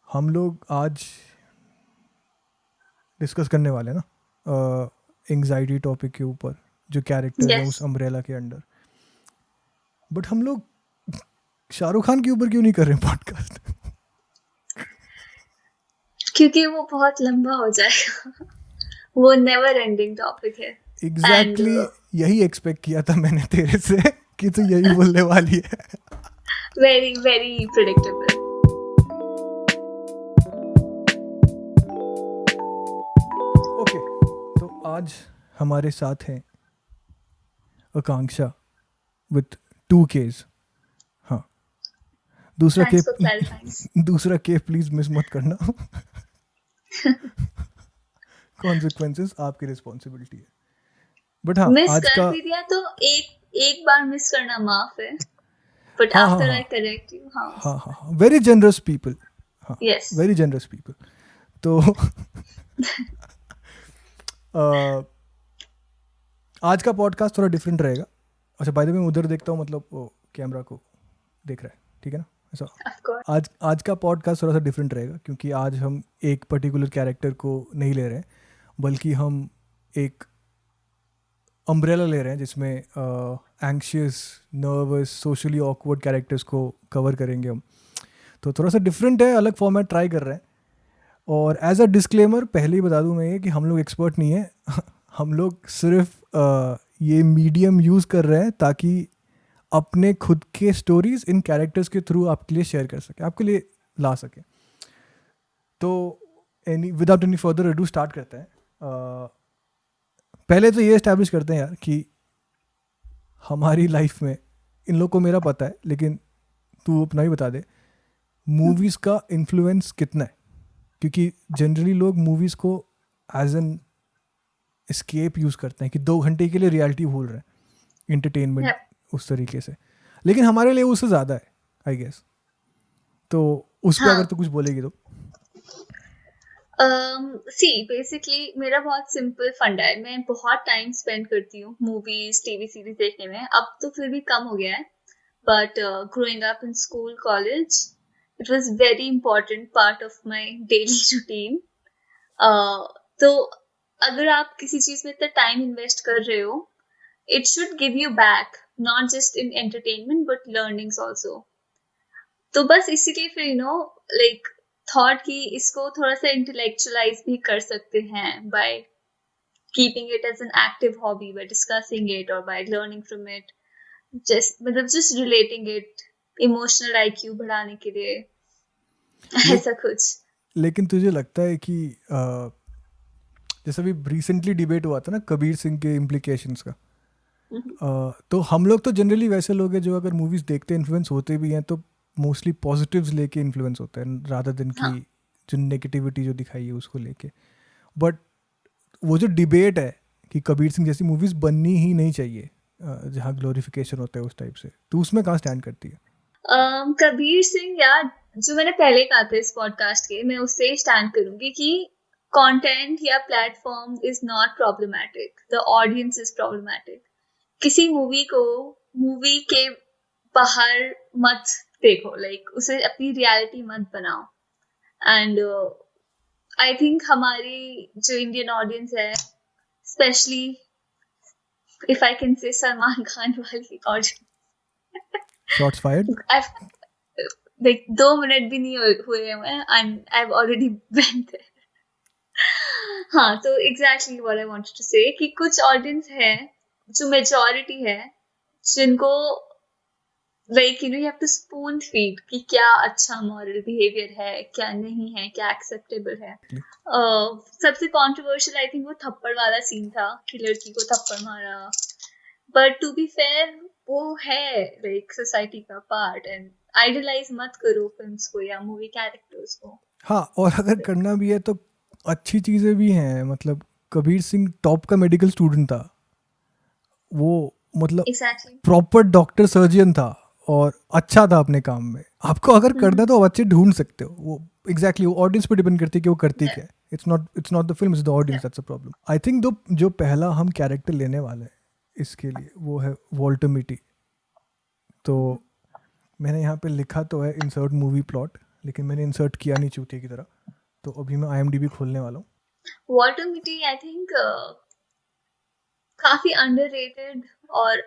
हम लोग आज डिस्कस करने वाले हैं ना एंग्जाइटी टॉपिक के ऊपर, जो कैरेक्टर्स हैं यस उस अम्ब्रेला के अंडर। बट हम लोग शाहरुख खान के ऊपर क्यों नहीं कर रहे पॉडकास्ट? क्योंकि वो बहुत लंबा हो जाएगा। वो नेवर एंडिंग टॉपिक है एंड एग्जैक्टली यही एक्सपेक्ट किया था मैंने तेरे से कि तू यही बोलने वाली है। Very very predictable. ओके, तो आज हमारे साथ हैं आकांक्षा विथ 2 Ks। हाँ, दूसरा के थैंक्स फॉर क्लैरिफाइंग। दूसरा के प्लीज मिस मत करना। कॉन्सिक्वेंसेस आपकी रिस्पॉन्सिबिलिटी है। बट हाँ, मिस आज कर का भी दिया तो एक बार मिस करना माफ है, बट हाँ हाँ आफ्टर आई हाँ करेक्ट यू। हाँ हाँ हाँ हाँ, वेरी जनरस पीपल। हाँ, यस वेरी जनरस पीपल। तो अ, आज का पॉडकास्ट थोड़ा डिफरेंट रहेगा। अच्छा, बाय द वे मैं उधर देखता हूँ, मतलब वो कैमरा को देख रहा है, ठीक है ना? ऐसा ऑफ कोर्स। आज आज का पॉडकास्ट थोड़ा सा डिफरेंट रहेगा, क्योंकि आज हम एक पर्टिकुलर कैरेक्टर को नहीं ले रहे हैं, बल्कि हम एक अम्ब्रेला ले रहे हैं जिसमें anxious, nervous, socially awkward characters को कवर करेंगे हम। तो थोड़ा सा डिफरेंट है, अलग फॉर्मेट ट्राई कर रहे हैं। और एज अ डिस्क्लेमर पहले ही बता दूं मैं ये कि हम लोग एक्सपर्ट नहीं है। हम लोग सिर्फ ये मीडियम यूज़ कर रहे हैं ताकि अपने खुद के स्टोरीज इन कैरेक्टर्स के थ्रू आपके लिए शेयर कर सके, आपके लिए ला सके। तो without any further ado start करते हैं। पहले तो ये इस्टेब्लिश करते हैं यार कि हमारी लाइफ में, इन लोग को मेरा पता है लेकिन तू अपना ही बता दे, मूवीज़ का इन्फ्लुएंस कितना है? क्योंकि जनरली लोग मूवीज़ को एज एन एस्केप यूज़ करते हैं कि 2 घंटे के लिए रियलिटी भूल रहे हैं, इंटरटेनमेंट उस तरीके से। लेकिन हमारे लिए उससे ज़्यादा है, आई गेस। तो उस पर अगर हाँ तू कुछ बोलेगी तो। सी बेसिकली मेरा बहुत सिंपल फंडा है। मैं बहुत टाइम स्पेंड करती हूँ मूवीज टीवी सीरीज देखने में। अब तो फिर भी कम हो गया है, but growing up in school, college, it was very important part of my daily routine. तो अगर आप किसी चीज में इतना टाइम इन्वेस्ट कर रहे हो, it should give you back, not just in entertainment but learnings also. तो बस इसीलिए फिर लाइक थॉट कि इसको थोड़ा सा इंटेलेक्चुअलाइज भी कर सकते हैं by keeping it as an active hobby, by discussing it or by learning from it. just relating it, emotional IQ बढ़ाने के लिए ले, ऐसा कुछ। लेकिन तुझे लगता है कि जैसे अभी रिसेंटली डिबेट हुआ था ना कबीर सिंह के इम्प्लीकेशंस का, तो हम लोग तो जनरली वैसे लोग हैं जो अगर मूवीज़ देखते इन्फ्लुएंस होते भी हैं तो मोस्टली पॉजिटिव्स लेके इन्फ्लुएंस होता है, रादर देन कि हाँ जो नेगेटिविटी जो दिखाई है उसको लेके। बट वो जो डिबेट है कि कबीर सिंह जैसी मूवीज़ बननी ही नहीं चाहिए, जहाँ ग्लोरिफिकेशन होता है उस टाइप से, तो उसमें कहाँ स्टैंड करती है? कबीर सिंह यार, जो मैंने पहले कहा था इस पॉडकास्ट के, मैं उससे स्टैंड करूंगी कि कंटेंट या platform is not problematic, the audience is problematic. किसी मूवी के बाहर मत देखो, लाइक उसे अपनी रियलिटी मत बनाओ। एंड आई थिंक हमारी जो इंडियन ऑडियंस है, specially if I can say Salman Khan वाली audience, shots fired. Like 2 minute भी नहीं हुए हैं and I have already went there. हाँ, तो exactly what I wanted to say कि कुछ ऑडियंस है जो मेजॉरिटी है, जिनको like you have to spoon feed कि क्या अच्छा मॉरल बिहेवियर है, क्या नहीं है, क्या एक्सेप्टेबल है। सबसे कंट्रोवर्शियल आई थिंक वो थप्पड़ वाला सीन था कि लड़की को थप्पड़ मारा। बट टू बी फेयर, वो है लाइक सोसाइटी का पार्ट, एंड आइडलाइज मत करो फिल्म्स को या मूवी कैरेक्टर्स को। हाँ, और अगर करना भी है तो अच्छी चीज़ें भी हैं। मतलब कबीर सिंह टॉप का मेडिकल स्टूडेंट था, वो मतलब एग्जैक्टली। प्रॉपर डॉक्टर सर्जन था और अच्छा था अपने काम में। आपको अगर करना है तो आप अच्छे ढूंढ सकते हो। वो एग्जैक्टली वो ऑडियंस पे डिपेंड करती है कि वो करती क्या है। It's not the film, it's the audience that's a problem. I think जो पहला हम कैरेक्टर लेने वाले हैं इसके लिए वो है वॉल्टर मिटी। तो मैंने यहाँ पे लिखा तो है इंसर्ट मूवी प्लॉट, लेकिन मैंने इंसर्ट किया नहीं चूतिया की तरह, तो अभी मैं IMDb खोलने वाला हूँ। वॉल्टर मिटी आई थिंक काफी अंडररेटेड और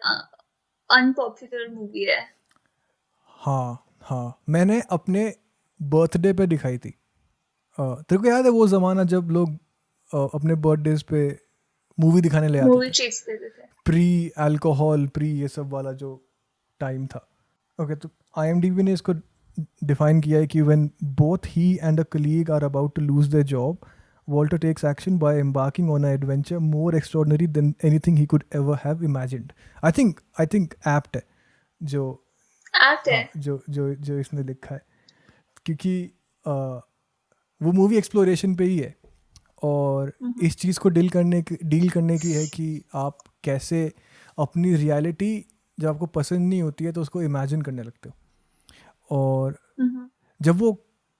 अनपॉपुलर मूवी है। हाँ हाँ, मैंने अपने बर्थडे पे दिखाई थी। तेरे को याद है वो ज़माना जब लोग अपने बर्थडेज पे मूवी दिखाने ले आते मूवी थे, ट्रीट्स देते थे। प्री अल्कोहल, प्री ये सब वाला जो टाइम था। ओके, तो IMDb ने इसको डिफाइन किया है कि when both he and a colleague are about to lose their job, Walter takes action by embarking on an adventure more extraordinary than anything he could ever have imagined. I think apt है जो, act है। हाँ, जो इसने लिखा है, क्योंकि वो मूवी एक्सप्लोरेशन पे ही है, और इस चीज़ को डील करने की है कि आप कैसे अपनी रियलिटी जब आपको पसंद नहीं होती है तो उसको इमेजिन करने लगते हो, और जब वो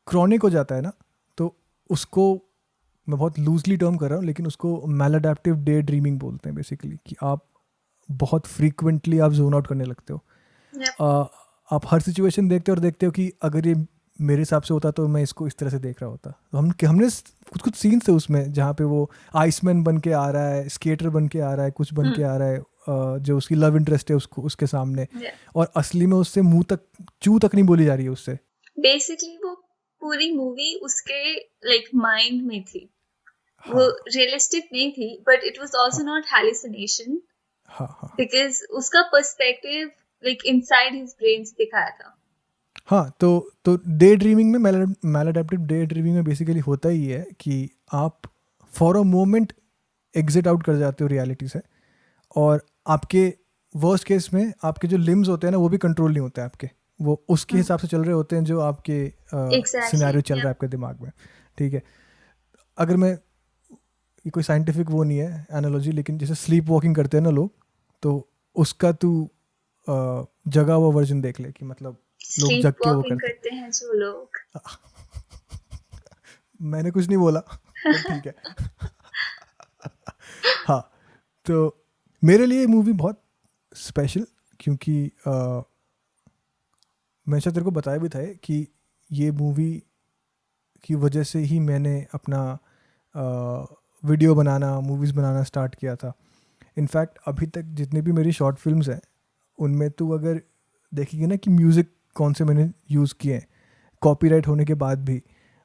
क्रॉनिक हो जाता है ना, तो उसको, मैं बहुत लूजली टर्म कर रहा हूँ, लेकिन उसको मैलअडैप्टिव डे ड्रीमिंग बोलते हैं बेसिकली, कि आप बहुत फ्रीक्वेंटली आप जोन आउट करने लगते हो। आप हर सिचुएशन देखते हो और देखते हो कि अगर ये मेरे हिसाब से होता तो मैं इसको इस तरह से देख रहा होता। तो हमने कुछ कुछ सीन्स थे उसमें जहाँ पे वो आइसमैन बन के आ रहा है, स्केटर बन के आ रहा है, कुछ बन के आ रहा है, जो उसकी लव इंटरेस्ट है उसको उसके सामने, और असली में उससे मुंह तक चू तक नहीं बोली जा रही है उससे। बेसिकली वो पूरी मूवी उसके लाइक माइंड में थी, वो रियलिस्टिक नहीं थी, but it was also not hallucination, because उसका perspective like inside his brain से दिखाया था। हाँ, तो डे ड्रीमिंग में, मैलअडैप्टिव डे ड्रीमिंग में बेसिकली होता ही है कि आप for a moment exit out कर जाते हो रियलिटी से, और आपके वर्स्ट केस में आपके जो लिम्स होते हैं ना, वो भी कंट्रोल नहीं होते हैं आपके, वो उसके हिसाब से चल रहे होते हैं जो आपके सिनेरियो चल रहा है आपके दिमाग में। ठीक है, अगर मैं, ये कोई साइंटिफिक वो नहीं है एनालॉजी, लेकिन जैसे स्लीप वॉकिंग करते हैं ना लोग, तो उसका तू जगा हुआ वर्जन देख ले, कि मतलब लोग जग के वो करते हैं जो लोग। मैंने कुछ नहीं बोला, पर ठीक है। हाँ, तो मेरे लिए मूवी बहुत स्पेशल, क्योंकि मैं शायद तेरे को बताया भी था कि ये मूवी की वजह से ही मैंने अपना वीडियो बनाना, मूवीज़ बनाना स्टार्ट किया था। इनफैक्ट अभी तक जितनी भी मेरी शॉर्ट फिल्म्स हैं, उनमें तू अगर देखेगी ना कि म्यूज़िक कौन से मैंने यूज़ किए हैं कॉपीराइट होने के बाद भी,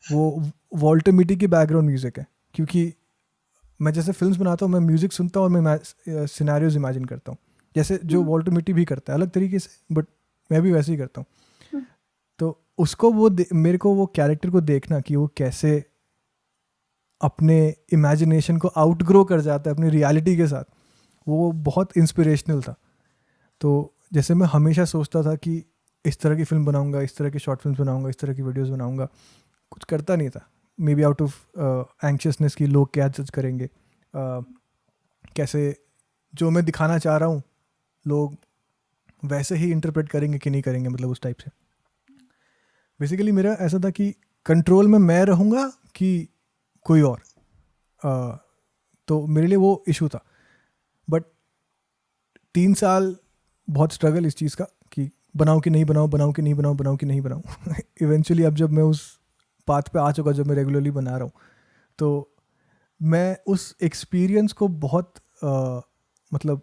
वो वॉल्टर मिटी की बैकग्राउंड म्यूज़िक है। क्योंकि मैं जैसे फिल्म्स बनाता हूँ, मैं म्यूज़िक सुनता हूँ और मैं सिनेरियोज इमेजिन करता हूँ, जैसे जो वॉल्टर मिटी भी करता है अलग तरीके से, बट मैं भी वैसे ही करता हूँ। तो उसको वो मेरे को वो कैरेक्टर को देखना कि वो कैसे अपने इमेजिनेशन को आउटग्रो कर जाता है अपनी रियलिटी के साथ, वो बहुत इंस्पिरेशनल था। तो जैसे मैं हमेशा सोचता था कि इस तरह की फिल्म बनाऊंगा, इस तरह की शॉर्ट फिल्म बनाऊंगा, इस तरह की वीडियोस बनाऊंगा, कुछ करता नहीं था, may be out of anxiousness कि लोग क्या जज करेंगे, कैसे जो मैं दिखाना चाह रहा हूँ लोग वैसे ही इंटरप्रेट करेंगे कि नहीं करेंगे, मतलब उस टाइप से। बेसिकली मेरा ऐसा था कि कंट्रोल में मैं रहूँगा कि कोई और, तो मेरे लिए वो इशू था। बट 3 साल बहुत स्ट्रगल इस चीज़ का कि बनाऊँ कि नहीं बनाऊँ, बनाऊँ कि नहीं बनाऊँ, बनाऊँ कि नहीं बनाऊँ। इवेंचुअली अब जब मैं उस पाथ पे आ चुका, जब मैं रेगुलरली बना रहा हूँ, तो मैं उस एक्सपीरियंस को बहुत मतलब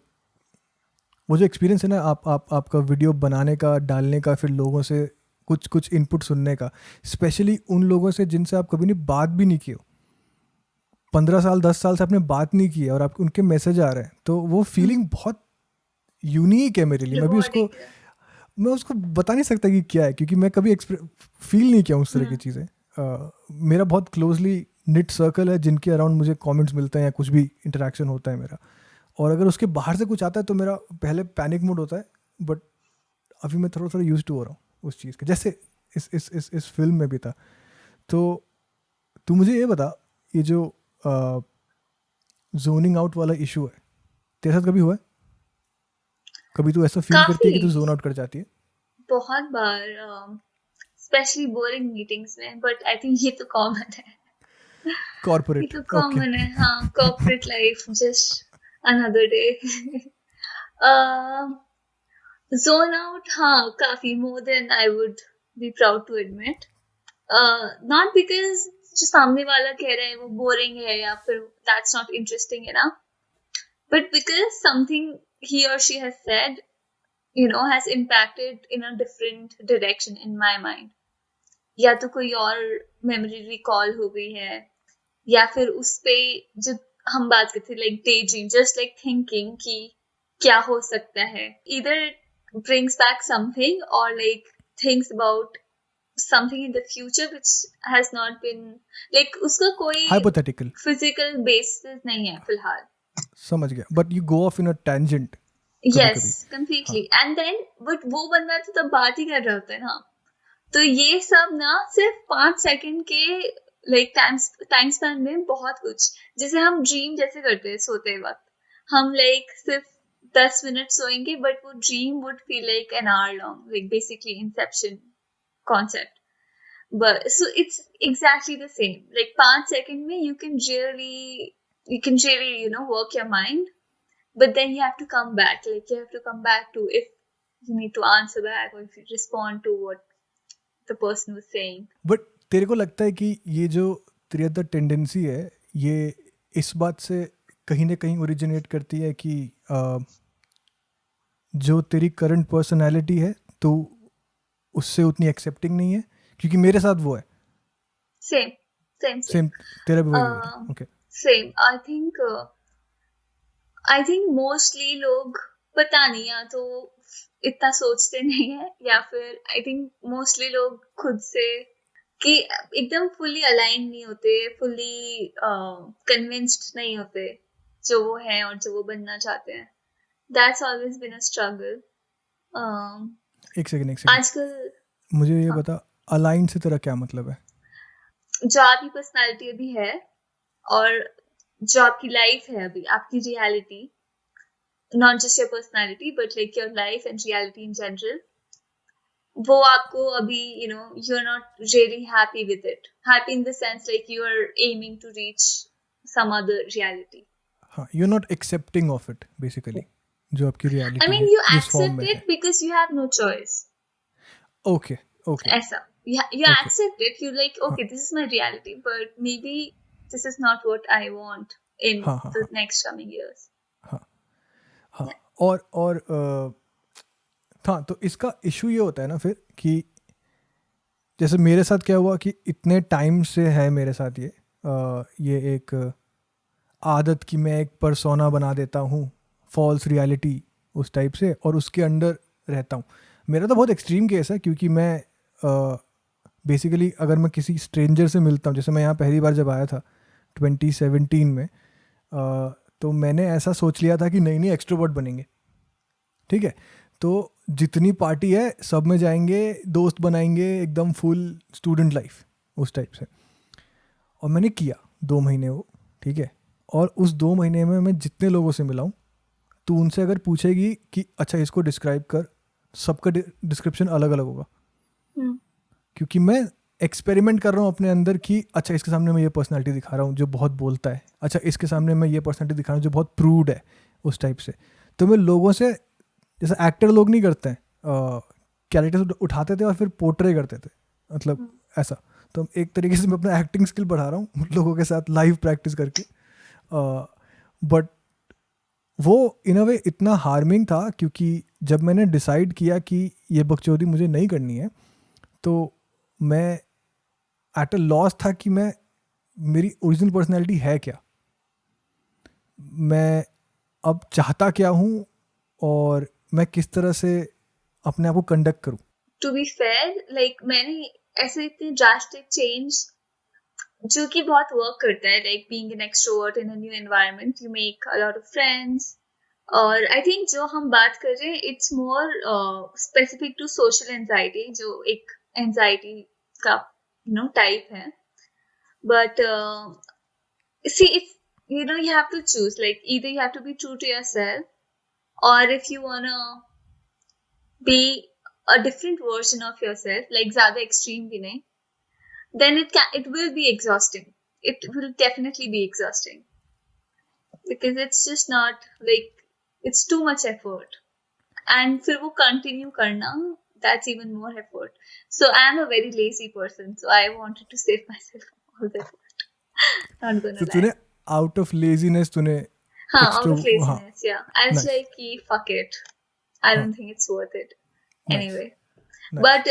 वो जो एक्सपीरियंस है ना, आपका वीडियो बनाने का, डालने का, फिर लोगों से कुछ इनपुट सुनने का, स्पेशली उन लोगों से जिनसे आप कभी नहीं बात भी नहीं किए हो, 15 साल 10 साल से आपने बात नहीं की है और आपको उनके मैसेज आ रहे हैं, तो वो फीलिंग बहुत यूनिक है मेरे लिए। मैं उसको बता नहीं सकता कि क्या है, क्योंकि मैं कभी फील नहीं किया उस तरह की चीज़ें। मेरा बहुत क्लोजली निट सर्कल है जिनके अराउंड मुझे कमेंट्स मिलते हैं या कुछ भी इंटरेक्शन होता है मेरा, और अगर उसके बाहर से कुछ आता है तो मेरा पहले पैनिक मोड होता है, बट अभी मैं थोड़ा थोड़ा यूज टू हो रहा हूँ उस चीज़ के, जैसे इस फिल्म में भी था। तो तू मुझे ये बता, ये जो जोनिंग आउट वाला इशू है, तेरे साथ कभी हुआ है? कभी तू ऐसा फील करती है कि तू जोन आउट कर जाती है? बहुत बार, स्पेशली बोरिंग मीटिंग्स में, बट आई थिंक ये तो कॉमन है। कॉर्पोरेट, ये तो कॉमन है, हाँ, corporate life just another day. Zone out, हाँ, काफी, more than I would be proud to admit. Not because जो सामने वाला कह रहा है वो बोरिंग है या फिर दैट्स नॉट इंटरेस्टिंग है ना, but because something he or she has said, has impacted in a different direction in my mind. या तो कोई और मेमोरी रिकॉल हो गई है, या फिर उस पे जो हम बात करते थे like day dream, just like thinking कि क्या हो सकता है, इधर brings back something or like thinks about something in the future which has not been like उसका कोई हाइपोथेटिकल physical basis नहीं है फिलहाल. समझ गया, but you go of in a tangent कभी Yes, कभी. completely. And then but वो बंदा तो तब बात ही कर रहा होता है ना, तो ये सब ना सिर्फ 5 सेकंड के लाइक टाइम स्पैन में बहुत कुछ, जैसे हम ड्रीम जैसे करते हैं सोते वक्त, हम लाइक सिर्फ 10 मिनट सोएंगे बट वो dream would feel like an hour long, like basically Inception concept. But so it's exactly the same. Like 5 seconds में you can really work your mind, but then you have to come back. Like you have to come back to if you need to answer back or if you respond to what the person was saying. But तेरे को लगता है कि ये जो तेरी अंदर tendency है, ये इस बात से कहीं ना कहीं ओरिजिनेट करती है कि जो तेरी करंट पर्सनालिटी है तो उससे उतनी एक्सेप्टिंग नहीं है? क्योंकि मेरे साथ वो है. Same, same. सेम तेरा भी वही है. Uh, okay. Same. I think mostly लोग पता नहीं, या तो इतना सोचते नहीं है, या फिर आई थिंक मोस्टली लोग खुद से कि एकदम फुल्ली अलाइन नहीं होते, फुल्ली कन्विंस्ड नहीं होते जो वो है और जो वो बनना चाहते हैं. That's always been a struggle. एक सेकंड आजकल मुझे ये हाँ, बता, अलाइन से तेरा क्या मतलब है? जो आपकी पर्सनालिटी अभी है और जो आपकी लाइफ है अभी, आपकी reality, not just your personality but like your life and reality in general, वो आपको अभी you're not really happy with it. Happy in the sense like you are aiming to reach some other reality. हाँ, you are not accepting of it basically, जो आपकी I reality mean है you जिस form accept में it है. because you have no choice. Okay okay ऐसा you okay. accept it, you like हाँ okay, this is my reality but maybe this is not what I want in हाँ हाँ the हाँ next coming years. हाँ हाँ. और हाँ, तो इसका इशू ये होता है ना फिर कि जैसे मेरे साथ क्या हुआ कि इतने टाइम से है मेरे साथ ये एक आदत कि मैं एक पर्सोना बना देता हूँ, फॉल्स रियलिटी उस टाइप से, और उसके अंडर रहता हूँ. मेरा तो बहुत एक्सट्रीम केस है क्योंकि मैं बेसिकली अगर मैं किसी स्ट्रेंजर से मिलता हूँ, जैसे मैं यहाँ पहली बार जब आया था 2017 में, तो मैंने ऐसा सोच लिया था कि नई नई एक्सट्रोवर्ट बनेंगे. ठीक है, तो जितनी पार्टी है सब में जाएंगे, दोस्त बनाएंगे, एकदम फुल स्टूडेंट लाइफ उस टाइप से. और मैंने किया 2 महीने वो. ठीक है, और उस 2 महीने में मैं जितने लोगों से मिला हूँ, तो उनसे अगर पूछेगी कि अच्छा इसको डिस्क्राइब कर, सबका डिस्क्रिप्शन अलग अलग होगा. Hmm. क्योंकि मैं एक्सपेरिमेंट कर रहा हूँ अपने अंदर कि अच्छा इसके सामने मैं ये पर्सनालिटी दिखा रहा हूँ जो बहुत बोलता है, अच्छा इसके सामने मैं ये पर्सनालिटी दिखा रहा हूँ जो बहुत प्रूड है, उस टाइप से. तो मैं लोगों से, जैसे एक्टर लोग नहीं करते हैं, कैरेक्टर्स उठाते थे और फिर पोर्ट्रे करते थे, मतलब ऐसा. तो एक तरीके से मैं अपना एक्टिंग स्किल बढ़ा रहा हूँ लोगों के साथ लाइव प्रैक्टिस करके. बट वो इन अ वे इतना हार्मिंग था क्योंकि जब मैंने डिसाइड किया कि ये बकचोदी मुझे नहीं करनी है, तो मैं एट अ लॉस था कि मेरी ओरिजिनल पर्सनैलिटी है क्या, मैं अब चाहता क्या हूँ, और मैं किस तरह से अपने आप को कंडक्ट करूँ. To be fair, like मैंने ऐसे इतने drastic change जो कि बहुत वर्क करता है, like being an extrovert in a new environment, you make a lot of friends. और आई थिंक जो हम बात कर रहे हैं it's more specific to social anxiety, जो एक एंजाइटी का टाइप है. But see it's you have to choose, like either you have to be true to yourself, or if you wanna be a different version of yourself, like ज़्यादा extreme भी नहीं, then it will be exhausting. It will definitely be exhausting because it's just not like it's too much effort. And फिर वो continue करना, that's even more effort. So I'm a very lazy person, so I wanted to save myself all the effort. Not तो gonna lie. तूने out of laziness तूने हाँ, कुछ out तो of हाँ laziness, yeah. I was nice like, कि fuck it. I हाँ don't think it's worth it. Nice Anyway. Nice But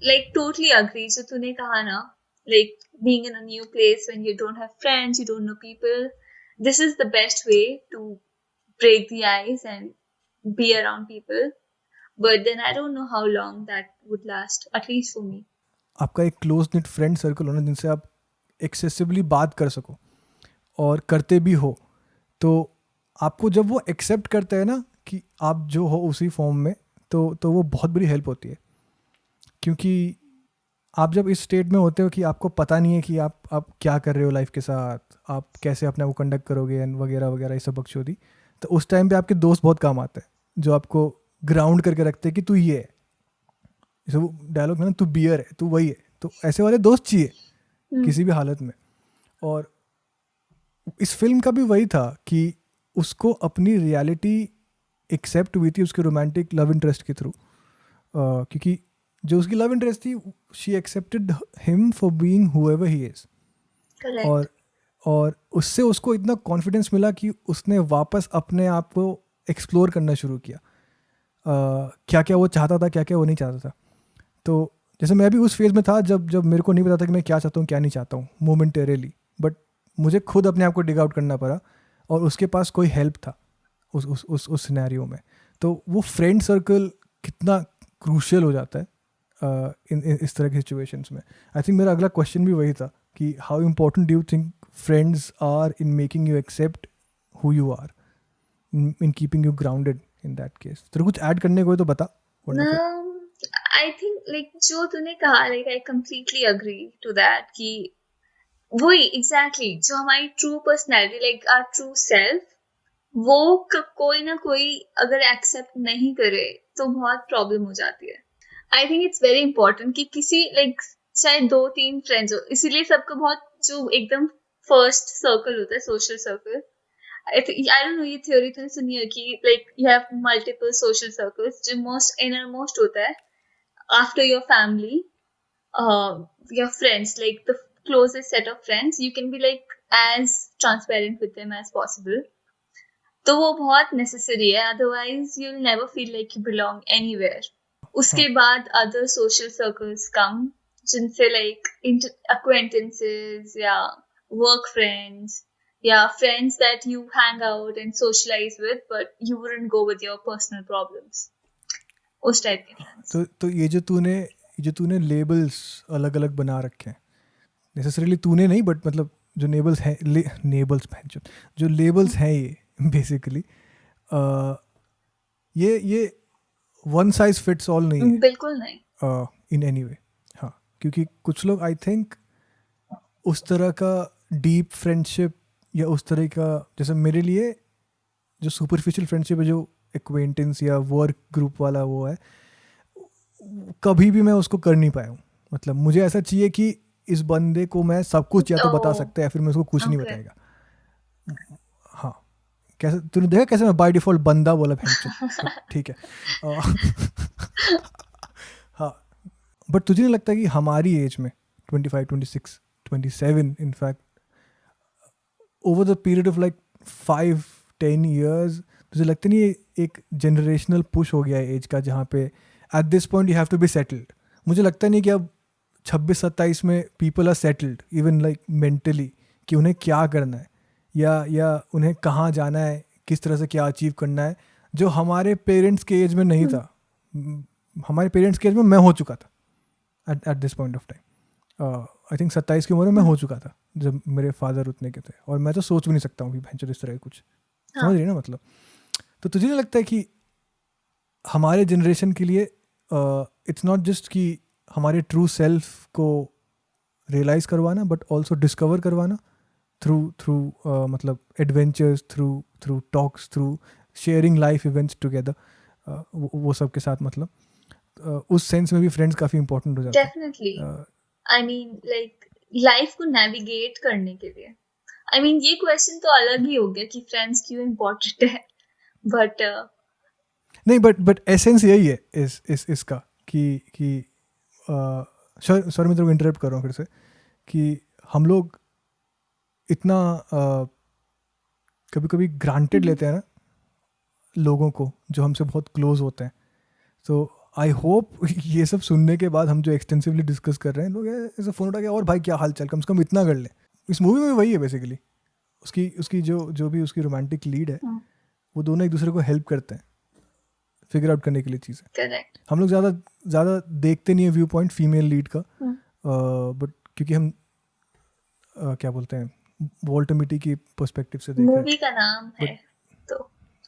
like totally agree. जो तूने कहा ना, like being in a new place when you don't have friends, you don't know people, this is the best way to break the ice and be around people. But then I don't know how long that would last, at least for me. आपका एक close knit friend circle होना जिनसे आप excessively बात कर सको और करते भी हो, तो आपको जब वो एक्सेप्ट करते हैं ना कि आप जो हो उसी फॉर्म में, तो वो बहुत बड़ी हेल्प होती है। क्योंकि आप जब इस स्टेट में होते हो कि आपको पता नहीं है कि आप क्या कर रहे हो लाइफ के साथ, आप कैसे अपने आप को कंडक्ट करोगे एंड वगैरह वगैरह, ये सब बकचोदी, तो उस टाइम पे आपके दोस्त बहुत काम आते हैं जो आपको ग्राउंड करके रखते हैं कि तू ये है। जैसे वो डायलॉग है ना, तू बियर है, तू वही है, तो ऐसे वाले दोस्त चाहिए किसी भी हालत में। और इस फिल्म का भी वही था कि उसको अपनी रियलिटी एक्सेप्ट हुई थी उसके रोमांटिक लव इंटरेस्ट के थ्रू, क्योंकि जो उसकी लव इंटरेस्ट थी, she accepted him for being however he is. Correct. और उससे उसको इतना कॉन्फिडेंस मिला कि उसने वापस अपने आप को एक्सप्लोर करना शुरू किया, क्या क्या वो चाहता था, क्या क्या वो नहीं चाहता था। तो जैसे मैं भी उस फेज़ में था जब मेरे को नहीं पता था कि मैं क्या चाहता हूँ क्या नहीं चाहता हूँ मोमेंटेरली, बट मुझे खुद अपने आप को डिग आउट करना पड़ा और उसके पास कोई हेल्प था उस सिनेरियो में। तो वो फ्रेंड सर्कल कितना क्रूशियल हो जाता है इस तरह की सिचुएशंस में। आई थिंक मेरा अगला क्वेश्चन भी वही था कि how important do you think friends are in making you accept who you are, in keeping you grounded in that case. तेरे कुछ ऐड करने को है तो बता, वरना फिर I think like जो तूने कहा, like I completely agree to that कि वही exactly जो हमारी true personality, like our true self, वो कोई ना कोई अगर एक्सेप्ट नहीं करे तो बहुत प्रॉब्लम हो जाती है। I think it's very important कि किसी लाइक चाहे 2-3 फ्रेंड्स हो, इसीलिए सबको बहुत जो एकदम फर्स्ट सर्कल होता है, social circle, I don't know ये थ्योरी तो सुनी है कि like you have multiple social circles, जो मोस्ट इनर मोस्ट होता है after your family, your friends, like the closest set of friends, you can be like as transparent with them as possible. तो वो बहुत नेसेसरी है, otherwise you will never feel like you belong anywhere. उसके बाद other social circles come, जिनसे like acquaintances या work friends या friends that you hang out and socialise with, but you wouldn't go with your personal problems, उस type के friends. तो ये जो तूने लेबल्स अलग अलग बना रखे हैं, नेसेसरीली तूने नहीं, बट मतलब जो नेबल्स हैं, जो लेबल्स हैं, ये बेसिकली ये वन साइज फिट्स ऑल नहीं है बिल्कुल नहीं। In any way. हाँ, क्योंकि कुछ लोग आई थिंक उस तरह का डीप फ्रेंडशिप या उस तरह का, जैसे मेरे लिए जो सुपरफिशियल फ्रेंडशिप है, जो एक्वेंटेंस या वर्क ग्रुप वाला वो है, कभी भी मैं उसको कर नहीं पाया हूँ। मतलब मुझे ऐसा चाहिए कि इस बंदे को मैं सब कुछ या तो बता सकता है या फिर मैं उसको कुछ नहीं बताएगा। हाँ, कैसे तूने देखा कैसे मैं बाय डिफॉल्ट बंदा बोला, ठीक है। हाँ, बट तुझे नहीं लगता कि हमारी एज में 25, 26, 27 in fact over the period of like 5-10 years, तुझे लगता नहीं है एक जनरेशनल पुश हो गया है एज का, जहाँ पे at this point you have to be settled? मुझे लगता नहीं कि अब 26-27 में people are settled even like mentally, कि उन्हें क्या करना है या उन्हें कहाँ जाना है, किस तरह से क्या अचीव करना है, जो हमारे पेरेंट्स के एज में नहीं था। हमारे पेरेंट्स के एज में मैं हो चुका था eight this point of time. I think 27 की उम्र में मैं हो चुका था जब मेरे फादर उतने के थे, और मैं तो सोच भी नहीं सकता हूँ कि भैंचो इस तरह कुछ, समझ रही है ना मतलब। तो तुझे नहीं लगता है कि हमारे जनरेशन के लिए इट्स नॉट जस्ट कि हमारे ट्रू सेल्फ को रियलाइज़ करवाना, बट ऑल्सो डिस्कवर करवाना थ्रू मतलब adventures, through talks, through sharing life events together, वो सब के साथ, मतलब उस सेंस में भी फ्रेंड्स काफ़ी इंपॉर्टेंट हो जाते हैं। Definitely, I mean like life को नेविगेट करने के लिए। आई मीन ये क्वेश्चन तो अलग ही हो गया कि फ्रेंड्स क्यों इम्पोर्टेंट है, बट नहीं, बट एसेंस यही है इसका कि सॉरी मैं तेरे को इंटरप्ट कर रहा हूँ फिर से, कि हम लोग इतना कभी कभी ग्रांटेड लेते हैं ना लोगों को जो हमसे बहुत क्लोज होते हैं. तो आई होप ये सब सुनने के बाद हम जो एक्सटेंसिवली डिस्कस कर रहे हैं, लोग ऐसे फ़ोन उठा के और भाई क्या हाल चाल, कम से कम इतना कर ले. इस मूवी में वही है बेसिकली. उसकी उसकी जो भी उसकी रोमांटिक लीड है, वो दोनों एक दूसरे को हेल्प करते हैं फिगर आउट करने के लिए चीज़ें. करेक्ट. हम लोग ज़्यादा देखते नहीं है व्यू पॉइंट फीमेल लीड का, बट क्योंकि हम क्या बोलते हैं वॉल्टर मिटी की पर्सपेक्टिव से देख रहे हैं. मूवी का नाम है तो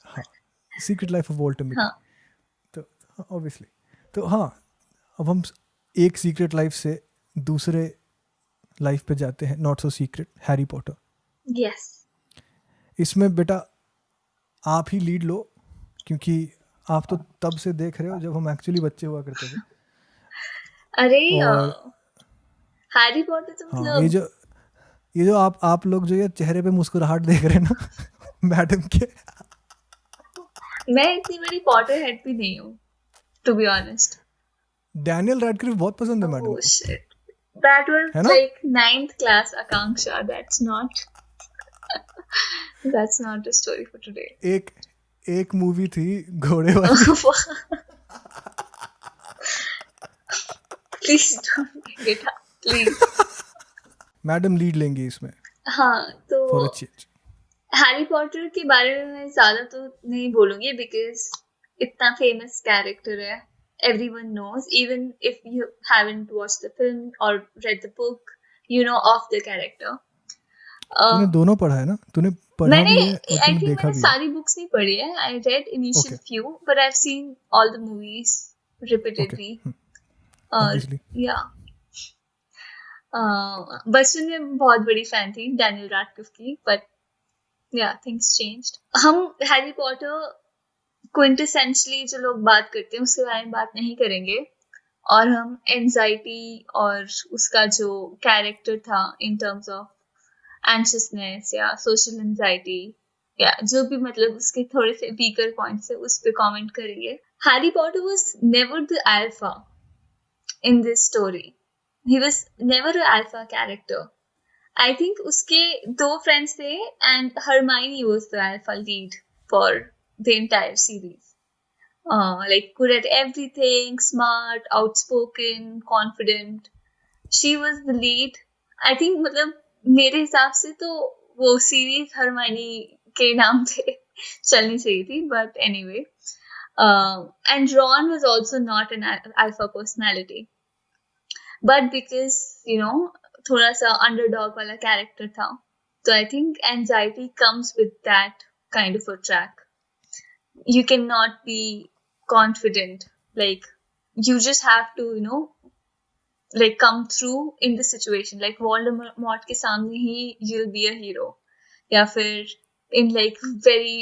हाँ, secret life of Walter Mitty. हाँ. तो ऑब्वियसली तो हाँ, अब हम एक सीक्रेट लाइफ से दूसरे लाइफ पे जाते हैं, not so secret, Harry Potter. Yes. इसमें बेटा आप ही लीड लो, क्योंकि आप तो तब से देख रहे हो जब हम एक्चुअली बच्चे हुआ करते थे. अरे और हैरी पॉटर तो हाँ, मतलब ये जो आप लोग जो ये चेहरे पे मुस्कुराहट देख रहे हैं ना मैडम के, मैं इतनी बड़ी पॉटर हेड भी नहीं हूँ, to be honest. Daniel Radcliffe बहुत पसंद है मैडम Oh को, shit. That was है ना? like 9th class Akanksha. That's not a story for today. एक मूवी थी घोड़े वाली. Please don't bring it up. Please. Madam lead लेंगी इसमें हाँ तो for a change. Harry Potter के बारे में मैं ज्यादा तो नहीं बोलूंगी बिकॉज इतना फेमस कैरेक्टर है. Everyone knows, even if you haven't watched the film or read the book, you know of the character. तूने दोनों पढ़ा है ना? तूने पढ़ा मैंने भी है और आई तूने थिंक देखा मैंने भी है. सारी बुक्स नहीं पढ़ी है. I read initial Okay. Few but I have seen all the movies repeatedly. Obviously. या बचपन में बहुत बड़ी फैन थी डैनियल रैडक्लिफ की, बट या थिंग्स चेंज्ड. हम हैरी पॉटर क्विंटेसेंशियली जो लोग बात करते हैं उसके बारे में बात नहीं करेंगे, और हम एंजाइटी और उसका जो कैरेक्टर था इन टर्म्स ऑफ एंशियसनेस या सोशल एंजाइटी या जो भी मतलब उसके थोड़े से वीकर पॉइंट्स है उस पर कमेंट करेंगे. Harry Potter was never the alpha in this story. He was never a alpha character. I think उसके दो फ्रेंड्स थे and Hermione was the alpha lead for the entire series. Like good at everything, smart, outspoken, confident. She was the lead. I think मतलब मेरे हिसाब से तो वो series Hermione के नाम पे चलनी चाहिए थी, but anyway. And Ron was also not an alpha personality, but because you know थोड़ा सा underdog वाला character था, so I think anxiety comes with that kind of a track. You cannot be confident, like you just have to like come through in the situation. Like Voldemort के सामने ही you'll be a hero, या फिर in like very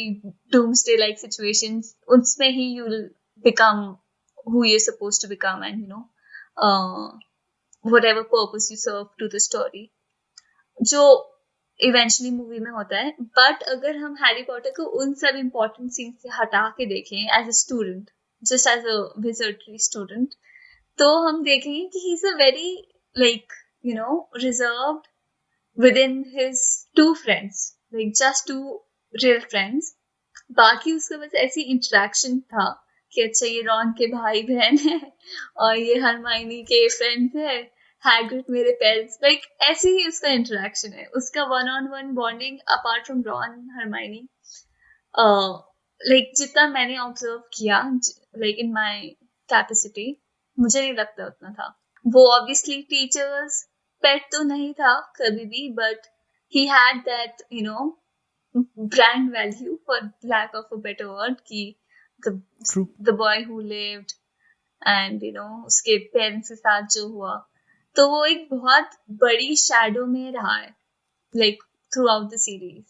doomsday like situations उसमें ही you'll become who you're supposed to become, and whatever purpose you serve to the story, जो eventually movie में होता है. But अगर हम हैरी पॉटर को उन सब इम्पोर्टेंट सीन से हटा के देखें as a student, just as a wizardry student, तो हम देखेंगे कि he is a very like reserved within his two friends, like just two real friends. बाकी उसका बस ऐसी इंटरेक्शन था कि अच्छा ये रॉन के भाई बहन है और ये हरमाइनी के फ्रेंड्स है, हैग्रिड मेरे पेरेंट्स, लाइक ऐसे ही उसका इंटरेक्शन है. उसका one on one bonding apart from Ron Hermione, like जितना मैंने ऑब्जर्व किया लाइक इन माय कैपेसिटी, मुझे नहीं लगता उतना था. वो ऑब्वियसली टीचर्स पेट तो नहीं था कभी भी, but he had that brand value, for lack of a better word, कि the boy who lived and उसके पेरेंट्स के साथ जो हुआ, तो वो एक बहुत बड़ी शैडो में रहा है like throughout the series.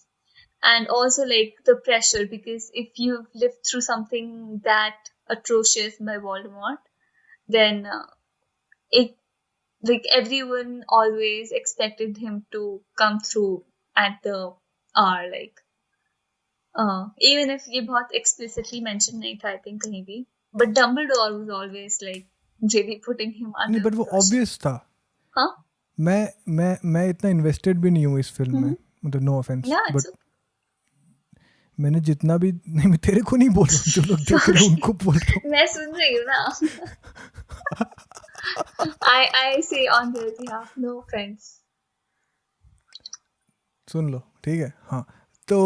And also like the pressure, because if you've lived through something that atrocious by Voldemort, then like everyone always expected him to come through at the hour, like even if ये बहुत explicitly mentioned नहीं था I think कहीं भी, but Dumbledore was always like really putting him नहीं under but वो the bus. Obvious था. Huh? मैं इतना इन्वेस्टेड भी नहीं हूँ इस फिल्म में, मतलब no offence, Yeah, it's but मैंने जितना भी नहीं, मैं तेरे को नहीं बोल रहा हूँ, जो लोग देख रहे हैं उनको बोल रहा हूँ. मैं सुन रही हूँ ना. I say on their behalf, no offense. सुन लो, ठीक है. हाँ, तो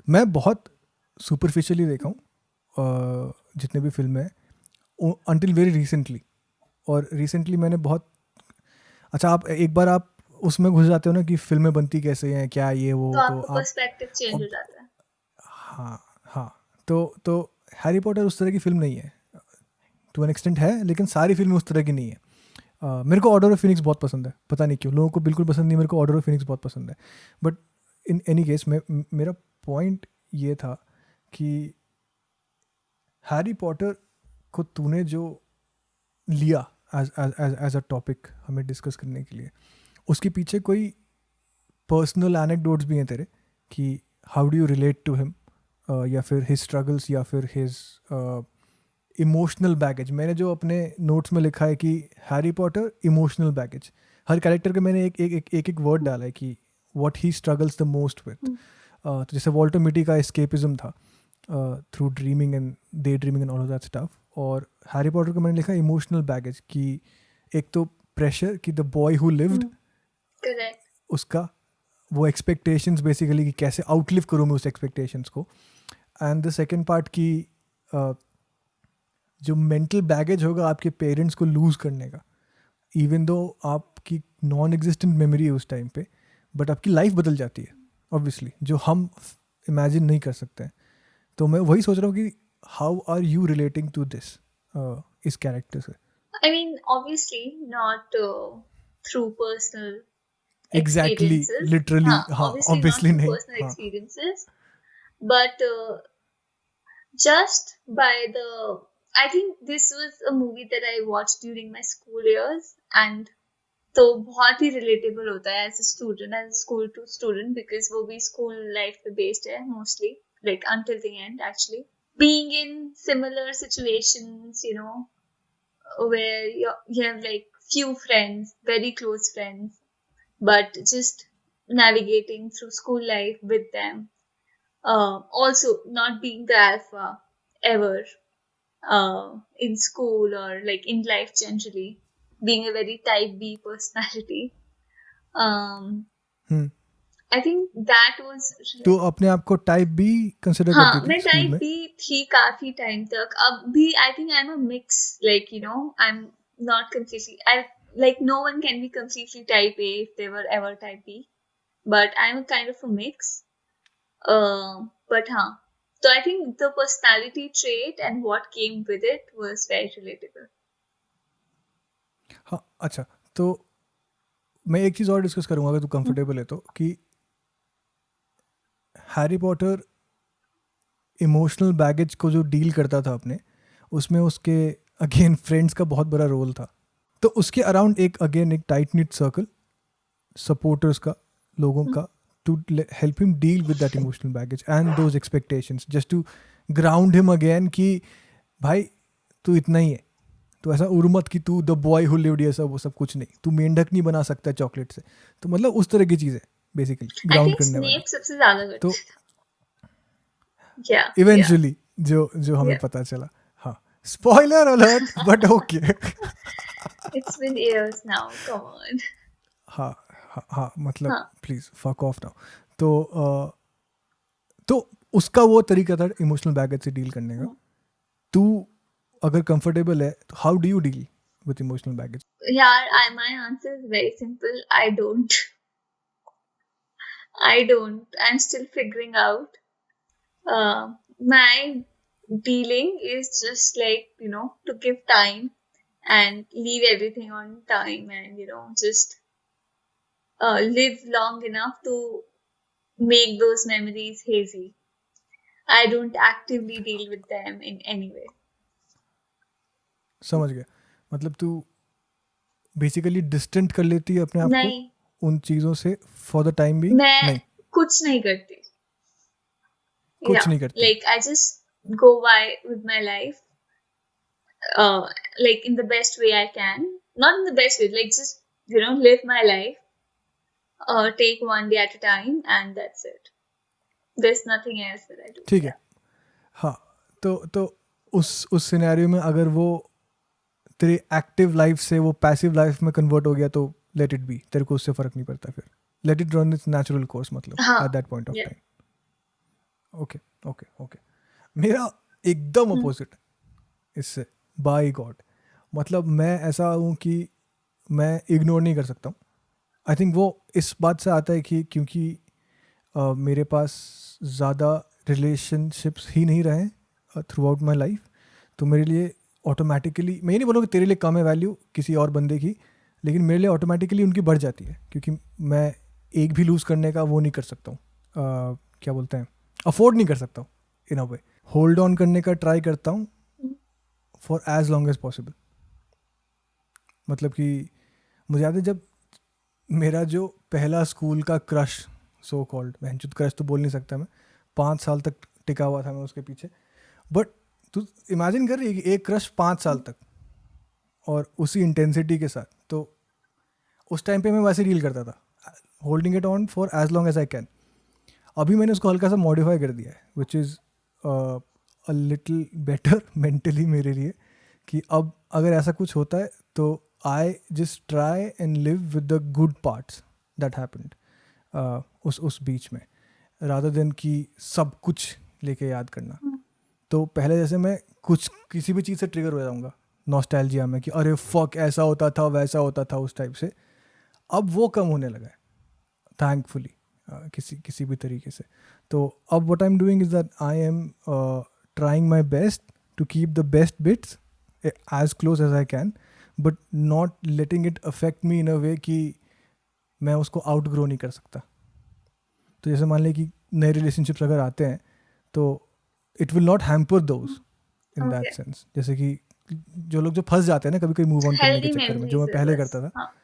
मैं बहुत सुपरफिशियली देखा हूँ जितने भी फिल्म हैं अंटिल वेरी रिसेंटली. और रिसेंटली मैंने बहुत अच्छा, आप एक बार आप उसमें घुस जाते हो ना कि फिल्में बनती कैसे हैं, क्या ये वो, तो तो आपका आप पर्सपेक्टिव चेंज हो अब जाता है. हाँ हाँ, तो हैरी पॉटर उस तरह की फिल्म नहीं है. टू एन एक्सटेंट है, लेकिन सारी फिल्में उस तरह की नहीं है. मेरे को ऑर्डर ऑफ फिनिक्स बहुत पसंद है, पता नहीं क्यों लोगों को बिल्कुल पसंद नहीं, मेरे को ऑर्डर ऑफ फिनिक्स बहुत पसंद है. बट इन एनी केस मेरा पॉइंट ये था कि हैरी पॉटर को तूने जो लिया एज अ टॉपिक हमें डिस्कस करने के लिए, उसके पीछे कोई पर्सनल एनेक्डोट्स भी हैं तेरे कि how do you relate to him, या फिर हिज स्ट्रगल्स, या फिर हिज इमोशनल बैगेज. मैंने जो अपने नोट्स में लिखा है कि हैरी पॉटर इमोशनल बैगेज, हर कैरेक्टर के मैंने एक वर्ड डाला है कि what he struggles the most with. तो जैसे वॉल्टर मिटी का एस्केपिज्म था through dreaming and day dreaming and all of that stuff, और हैरी पॉटर को मैंने लिखा इमोशनल बैगेज कि एक तो प्रेशर कि the boy who lived, correct, उसका वो एक्सपेक्टेशंस बेसिकली कि कैसे आउटलिव करूँ मैं उस एक्सपेक्टेशंस को. एंड द सेकेंड पार्ट की जो मेंटल बैगेज होगा आपके पेरेंट्स को लूज़ करने का, इवन दो आपकी नॉन एग्जिस्टेंट मेमोरी है उस टाइम पे, बट आपकी लाइफ बदल जाती है ऑब्वियसली, जो हम इमेजिन नहीं कर सकते हैं. तो मैं वही सोच रहा हूँ कि how are you relating to this, इस कैरेक्टर से. I mean, obviously not through personal exactly, experiences. Literally, हाँ, Obviously not ऑब्वियसली through नहीं. personal हाँ, experiences, but just by the, I think this was a movie that I watched during my school years, and तो बहुत ही relatable होता है as a student, as a school to student, because वो भी school life पे based है mostly, like until the end actually. Being in similar situations, you know, where you have like few friends, very close friends, but just navigating through school life with them. Also, not being the alpha ever in school or like in life generally, being a very type B personality. Um, hmm. I think that was. तो अपने आप को type be consider हाँ, करती थी मैं school type में? B थी काफी टाइम तक. अब भी I think I am a mix, like you know, I am not completely, I like no one can be completely type A if they were ever type B, but I'm a kind of a mix. But हाँ, so I think the personality trait and what came with it was very relatable. हाँ, अच्छा, तो मैं एक चीज़ और discuss करूँगा अगर तू कंफर्टेबल है तो, कि हैरी पॉटर इमोशनल बैगेज को जो डील करता था अपने, उसमें उसके अगेन फ्रेंड्स का बहुत बड़ा रोल था. तो उसके अराउंड एक टाइट निट सर्कल सपोर्टर्स का, लोगों का, to help him deal with that emotional baggage and those expectations, just to ground him again कि भाई तू इतना ही है, तो ऐसा उर्मत कि तू द बॉय हु लिव्ड, ये सब वो सब कुछ नहीं, तू मेंढक नहीं बना सकता चॉकलेट से. तो मतलब उस तरह की चीज़ें बेसिकली I ग्राउंड think करने वाली. Snape सबसे ज्यादा करता तो था. Yeah, इवेंचुअली जो हमें Yeah. पता चला, हाँ, spoiler alert, but okay. It's been years now. Come on. हाँ हाँ हाँ, मतलब हाँ. Please fuck off now. तो उसका वो तरीका था इमोशनल बैगेज से डील करने का. तू अगर कंफर्टेबल है तो how do you deal with emotional baggage? Yeah, my answer is very simple. I don't. I'm still figuring out. My dealing is just like, you know, to give time and leave everything on time, and, you know, just live long enough to make those memories hazy. I don't actively deal with them in any way. समझ गया. मतलब तू basically distant कर लेती है अपने आप को नहीं, उन चीज़ों से फॉर द टाइम बीइंग? मैं नहीं, कुछ नहीं करती. कुछ Yeah, नहीं करती. like I just go by with my life, like in the best way I can. Not in the best way, like just live my life. Take one day at a time, and that's it. There's nothing else that I do. ठीक है. हाँ, तो उस scenario में अगर वो तेरी active life से वो पैसिव लाइफ में कन्वर्ट हो गया तो लेट इट बी, तेरे को उससे फर्क नहीं पड़ता फिर. Let it run it's natural course, मतलब हाँ, at that point of yeah. Time. Okay okay okay. मेरा एकदम अपोजिट इससे, बाय गॉड. मतलब मैं ऐसा हूँ कि मैं इग्नोर नहीं कर सकता हूँ. आई थिंक वो इस बात से आता है कि क्योंकि मेरे पास ज़्यादा रिलेशनशिप्स ही नहीं रहे थ्रू आउट माई लाइफ, तो मेरे लिए ऑटोमेटिकली, मैं ये नहीं बोलूँगा कि तेरे लिए कम है वैल्यू किसी और बंदे की, लेकिन मेरे लिए ऑटोमेटिकली उनकी बढ़ जाती है, क्योंकि मैं एक भी लूज़ करने का वो नहीं कर सकता हूँ, क्या बोलते हैं, अफोर्ड नहीं कर सकता हूँ. इन अ वे होल्ड ऑन करने का ट्राई करता हूँ for as long as possible. मतलब कि मुझे याद है जब मेरा जो पहला स्कूल का क्रश, सो कॉल्ड बहनचोद क्रश तो बोल नहीं सकता मैं, 5 साल तक टिका हुआ था मैं उसके पीछे. बट तू इमेजिन कर रही है कि एक क्रश 5 साल तक और उसी इंटेंसिटी के साथ. तो उस टाइम पे मैं वैसे डील करता था, holding it on for as long as I can. अभी मैंने उसको हल्का सा मॉडिफाई कर दिया है, which is a little better mentally मेरे लिए, कि अब अगर ऐसा कुछ होता है तो I just try and live with the good parts that happened उस बीच में, रादर देन कि सब कुछ लेके याद करना. तो पहले जैसे मैं कुछ किसी भी चीज़ से ट्रिगर हो जाऊँगा नॉस्टैल्जिया में कि अरे फक ऐसा होता था वैसा होता था उस टाइप से. अब वो कम होने लगा है थैंकफुली, किसी भी तरीके से. तो अब what I am doing is that I am trying my best to keep the best bits as close as I can, but not letting it affect me in a way कि मैं उसको out grow नहीं कर सकता. तो जैसे मान लें कि नए रिलेशनशिप्स अगर आते हैं तो it will not hamper those in that sense. जैसे कि जो लोग जो फंस जाते हैं ना कभी कभी मूव ऑन करने के चक्कर में, जो मैं पहले करता था. हाँ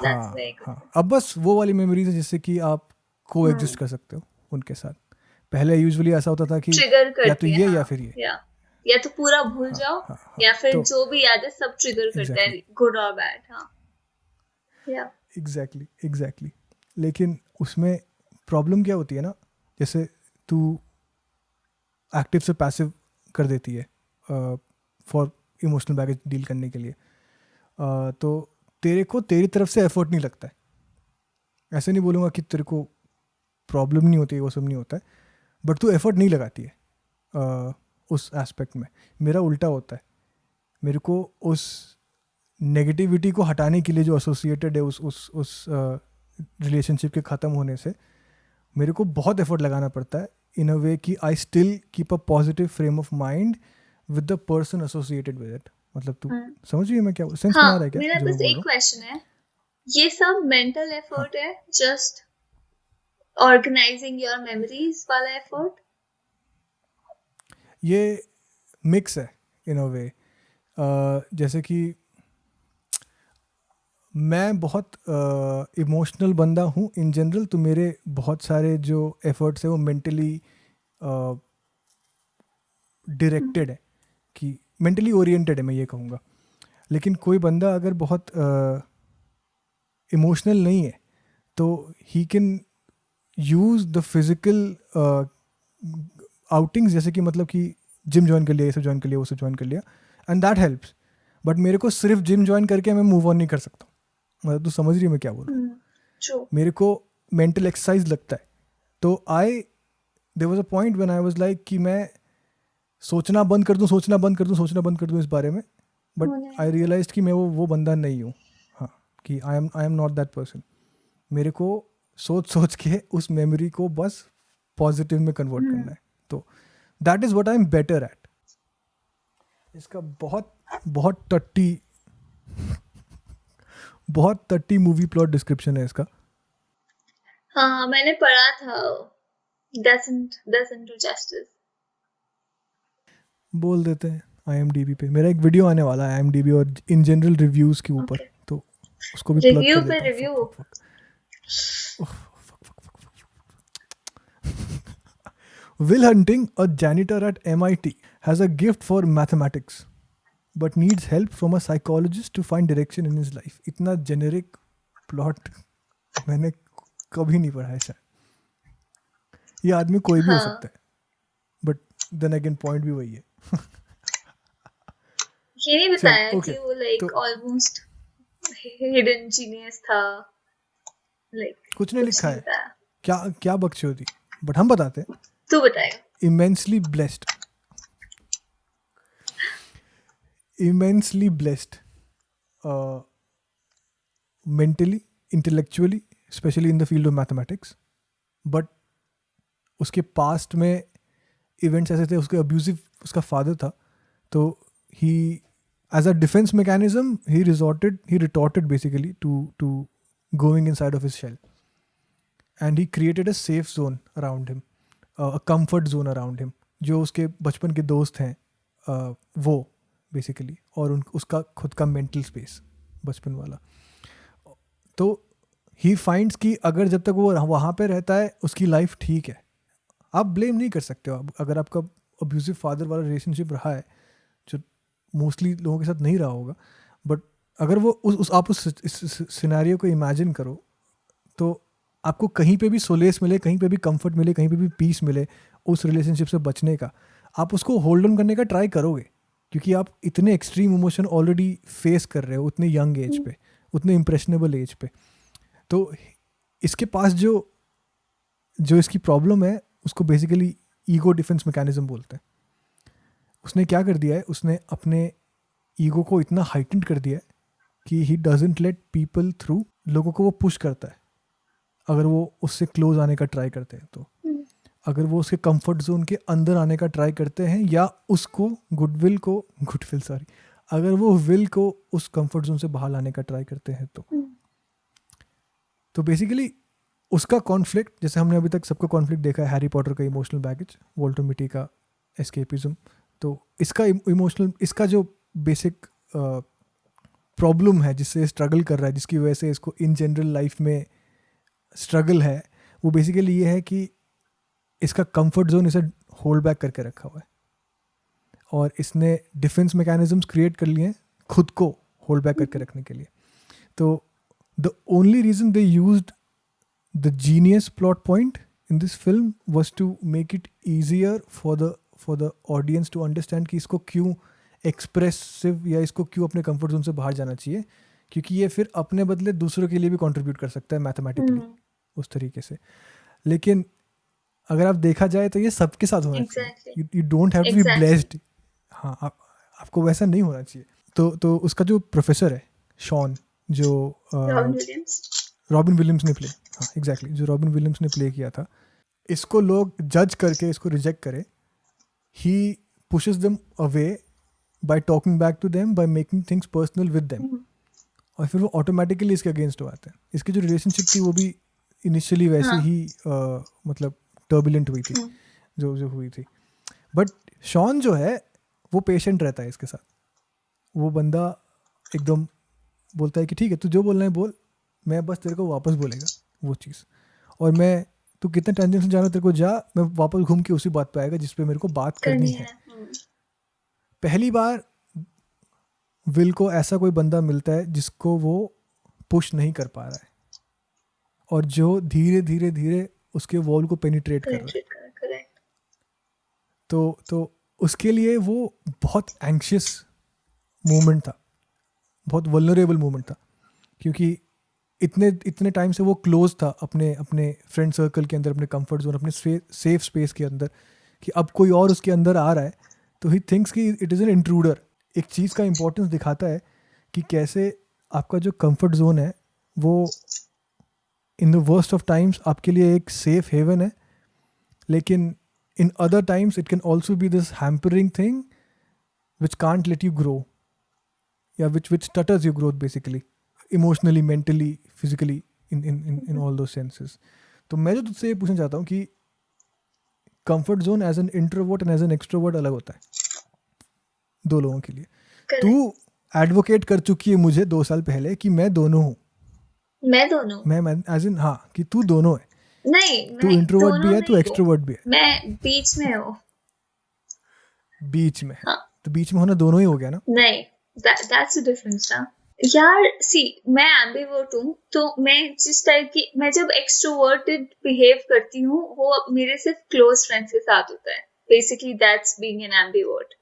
हाँ, अब बस वो वाली मेमोरीज है जिससे कि आप को एग्जिस्ट कर सकते हो उनके साथ. पहले यूजुअली ऐसा होता था कि या तो ये या फिर ये, या तो पूरा भूल जाओ, या फिर जो भी याद है सब ट्रिगर करता है, गुड और बैड. हाँ, एग्जैक्टली. लेकिन उसमें प्रॉब्लम क्या होती है ना, जैसे तू एक्टिव से पैसिव कर देती है फॉर इमोशनल बैगेज डील करने के लिए, तो तेरे को तेरी तरफ से एफर्ट नहीं लगता है. ऐसे नहीं बोलूँगा कि तेरे को प्रॉब्लम नहीं होती है, वो सब नहीं होता है, बट तू एफर्ट नहीं लगाती है उस एस्पेक्ट में. मेरा उल्टा होता है, मेरे को उस नेगेटिविटी को हटाने के लिए जो एसोसिएटेड है उस रिलेशनशिप के ख़त्म होने से, मेरे को बहुत एफर्ट लगाना पड़ता है इन अ वे कि I still keep a positive frame of mind with the person associated with it. मतलब तू समझ रही है मैं क्या सेंस बना रहा है क्या? मेरा बस एक क्वेश्चन है, ये सब मेंटल एफर्ट है, जस्ट ऑर्गेनाइजिंग योर मेमोरीज वाला एफर्ट? ये मिक्स है इन अ वे. जैसे कि मैं बहुत इमोशनल बंदा हूँ इन जनरल, तो मेरे बहुत सारे जो एफर्ट्स है वो मेंटली डायरेक्टेड है, कि मेंटली ओरिएंटेड है मैं ये कहूँगा. लेकिन कोई बंदा अगर बहुत इमोशनल नहीं है तो he can use the physical outings, जैसे कि मतलब कि जिम ज्वाइन कर लिया, ये सब ज्वाइन कर लिया, वो सब ज्वाइन कर लिया, एंड दैट हेल्प्स. बट मेरे को सिर्फ जिम ज्वाइन करके मैं मूव ऑन नहीं कर सकता. मतलब तू समझ रही है मैं क्या बोल रहा हूँ? मेरे को मेंटल एक्सरसाइज लगता है. तो there was a point when I was like कि मैं सोचना बंद कर दूं इस बारे में, बट आई रियलाइज्ड कि मैं वो बंदा नहीं हूँ. हाँ, कि I am not that person. मेरे को सोच के उस मेमोरी को बस पॉजिटिव में कन्वर्ट करना है. तो that is what I am better at. इसका बहुत टट्टी मूवी प्लॉट डिस्क्रिप्शन है इसका. हाँ, मैंने पढ़ा था. doesn't do justice. बोल देते हैं IMDb पे. मेरा एक वीडियो आने वाला है IMDb और इन जनरल रिव्यूज के ऊपर, तो उसको भी प्लग कर देता हूं. Review Will Hunting, a janitor at MIT, has a gift for mathematics. but needs help from a psychologist to find direction in his life. इतना जेनेरिक प्लॉट मैंने कभी नहीं पढ़ा है शायद। ये आदमी कोई भी हो हाँ सकता है, बट देन अगेन पॉइंट भी वही है। ये नहीं चल बताया ओके, कि वो लाइक तो ऑलमोस्ट हिडन जीनियस था, लाइक कुछ नहीं कुछ लिखा नहीं है, बताया। क्या क्या बकचोदी, बट हम बताते हैं। तू बताएगा। immensely blessed, immensely blessed, mentally, intellectually, especially in the field of mathematics, but उसके पास्ट में इवेंट्स ऐसे थे, उसके अब्यूजिव उसका फादर था, तो he as a defence mechanism he retorted basically to going inside of his shell, and he created a safe zone around him, a comfort zone around him, जो उसके बचपन के दोस्त हैं वो बेसिकली, और उसका खुद का मेंटल स्पेस बचपन वाला। तो ही फाइंड्स कि अगर जब तक वो वहाँ पे रहता है उसकी लाइफ ठीक है। आप ब्लेम नहीं कर सकते हो अगर आपका अब्यूजिव फादर वाला रिलेशनशिप रहा है, जो मोस्टली लोगों के साथ नहीं रहा होगा, बट अगर वो आप उस सिनेरियो को इमेजिन करो तो आपको कहीं पे भी सोलेस मिले, कहीं पे भी कंफर्ट मिले, कहीं पे भी पीस मिले उस रिलेशनशिप से बचने का, आप उसको होल्ड ऑन करने का ट्राई करोगे, क्योंकि आप इतने एक्सट्रीम इमोशन ऑलरेडी फेस कर रहे हो उतने यंग एज पे, उतने इम्प्रेशनेबल एज पे। तो इसके पास जो इसकी प्रॉब्लम है उसको बेसिकली ईगो डिफेंस मैकेनिज्म बोलते हैं। उसने क्या कर दिया है, उसने अपने ईगो को इतना हाइटेंड कर दिया है कि he doesn't let people through, लोगों को वो पुश करता है अगर वो उससे क्लोज आने का ट्राई करते हैं, तो अगर वो उसके कंफर्ट जोन के अंदर आने का ट्राई करते हैं या उसको अगर वो विल को उस कंफर्ट जोन से बाहर लाने का ट्राई करते हैं, तो बेसिकली उसका कॉन्फ्लिक्ट, जैसे हमने अभी तक सबका कॉन्फ्लिक्ट देखा है, हैरी पॉटर का इमोशनल बैगेज, वोल्टर मिटी का एस्केपिज्म, तो इसका इमोशनल, इसका जो बेसिक प्रॉब्लम है जिससे स्ट्रगल कर रहा है, जिसकी वजह से इसको इन जनरल लाइफ में स्ट्रगल है, वो बेसिकली ये है कि इसका कंफर्ट जोन इसे होल्ड बैक करके रखा हुआ है, और इसने डिफेंस मैकेनिज्म्स क्रिएट कर लिए हैं खुद को होल्ड बैक करके रखने के लिए। तो the only reason they used the genius plot point in this film was to make it easier for the audience to understand कि इसको क्यों एक्सप्रेसिव या इसको क्यों अपने कंफर्ट जोन से बाहर जाना चाहिए, क्योंकि ये फिर अपने बदले दूसरों के लिए भी कंट्रीब्यूट कर सकता है मैथमेटिकली उस तरीके से। लेकिन अगर आप देखा जाए तो ये सबके साथ होना चाहिए, you don't have to be blessed. हाँ, आपको वैसा नहीं होना चाहिए। तो उसका जो प्रोफेसर है शॉन, जो रॉबिन विलियम्स ने प्ले, हाँ एग्जैक्टली, जो रॉबिन विलियम्स ने प्ले किया था, इसको लोग जज करके इसको रिजेक्ट करे, he pushes them away by talking back to them, by making things personal with them, और फिर वो ऑटोमेटिकली इसके अगेंस्ट हो आते हैं। इसकी जो रिलेशनशिप थी वो भी इनिशियली वैसे ही मतलब टर्बुलेंट हुई थी जो हुई थी, बट शॉन जो है वो पेशेंट रहता है इसके साथ। वो बंदा एकदम बोलता है कि ठीक है, तू जो बोलना है बोल, मैं बस तेरे को वापस बोलेगा वो चीज़, और मैं तू कितने टेंशन से जाना तेरे को जा, मैं वापस घूम के उसी बात पे आएगा जिस पे मेरे को बात करनी है। पहली बार विल को ऐसा कोई बंदा मिलता है जिसको वो पुश नहीं कर पा रहा है, और जो धीरे धीरे धीरे उसके वॉल को पेनिट्रेट कर रहा है। तो उसके लिए वो बहुत एंग्शियस मोमेंट था, बहुत वल्नरेबल मोमेंट था, क्योंकि इतने टाइम से वो क्लोज था अपने फ्रेंड सर्कल के अंदर, अपने कंफर्ट जोन, अपने सेफ स्पेस के अंदर, कि अब कोई और उसके अंदर आ रहा है तो ही थिंक्स कि इट इज़ एन इंट्रूडर। एक चीज़ का इंपॉर्टेंस दिखाता है कि कैसे आपका जो कंफर्ट जोन है वो in the worst of times आपके लिए एक सेफ हेवन है, लेकिन in other times it can also be this hampering thing which can't let you grow, या which stutters your growth basically, emotionally, mentally, physically, in all दो senses. तो मैं जो तुझसे ये पूछना चाहता हूँ कि comfort zone as an introvert and as an extrovert अलग होता है दो लोगों के लिए। तू एडवोकेट कर चुकी है मुझे 2 साल पहले कि मैं दोनों हूँ, मैं एज इन, हाँ, कि तू दोनों है, नहीं, तू इंट्रोवर्ट भी है, तू एक्सट्रोवर्ट भी है, मैं बीच में हूँ। बीच में, हाँ। तो बीच में होना दोनों ही हो गया ना. नहीं, that's the difference ना यार. सी मैं एम्बिवर्ट हूँ, तो मैं जिस टाइप की, मैं जब एक्सट्रोवर्टेड बिहेव करती हूँ वो मेरे सिर्फ क्लोज फ्रेंड्स के साथ होता है. Basically that's being an ambivert.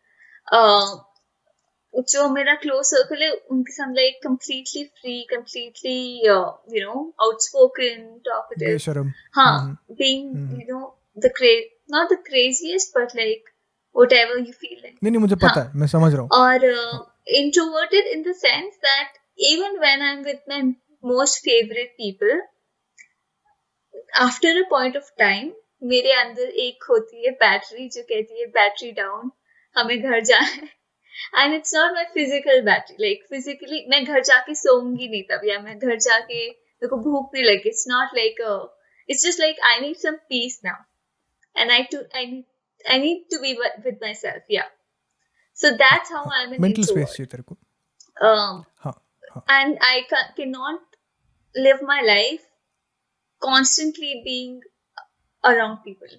जो मेरा क्लोज सर्कल है उनके साथ like completely free, completely outspoken, talkative. बेशरम. हाँ, being the not the craziest but like whatever you feel like. नहीं नहीं, मुझे पता है, मैं समझ रहा हूँ. और introverted in the sense that even when I'm with my most favorite people, after a point of time मेरे अंदर एक होती है बैटरी जो कहती है बैटरी डाउन, हमें घर जाना है. And it's not my physical battery. Like physically, मैं घर जाके सोऊंगी नहीं तब, या मैं घर जाके मेरे को भूख नहीं लगी. It's not like it's just like I need some peace now, and I need to be with myself. Yeah. So that's how I'm an mental introvert. Space चाहिए तेरे को. हाँ. And I cannot live my life constantly being around people.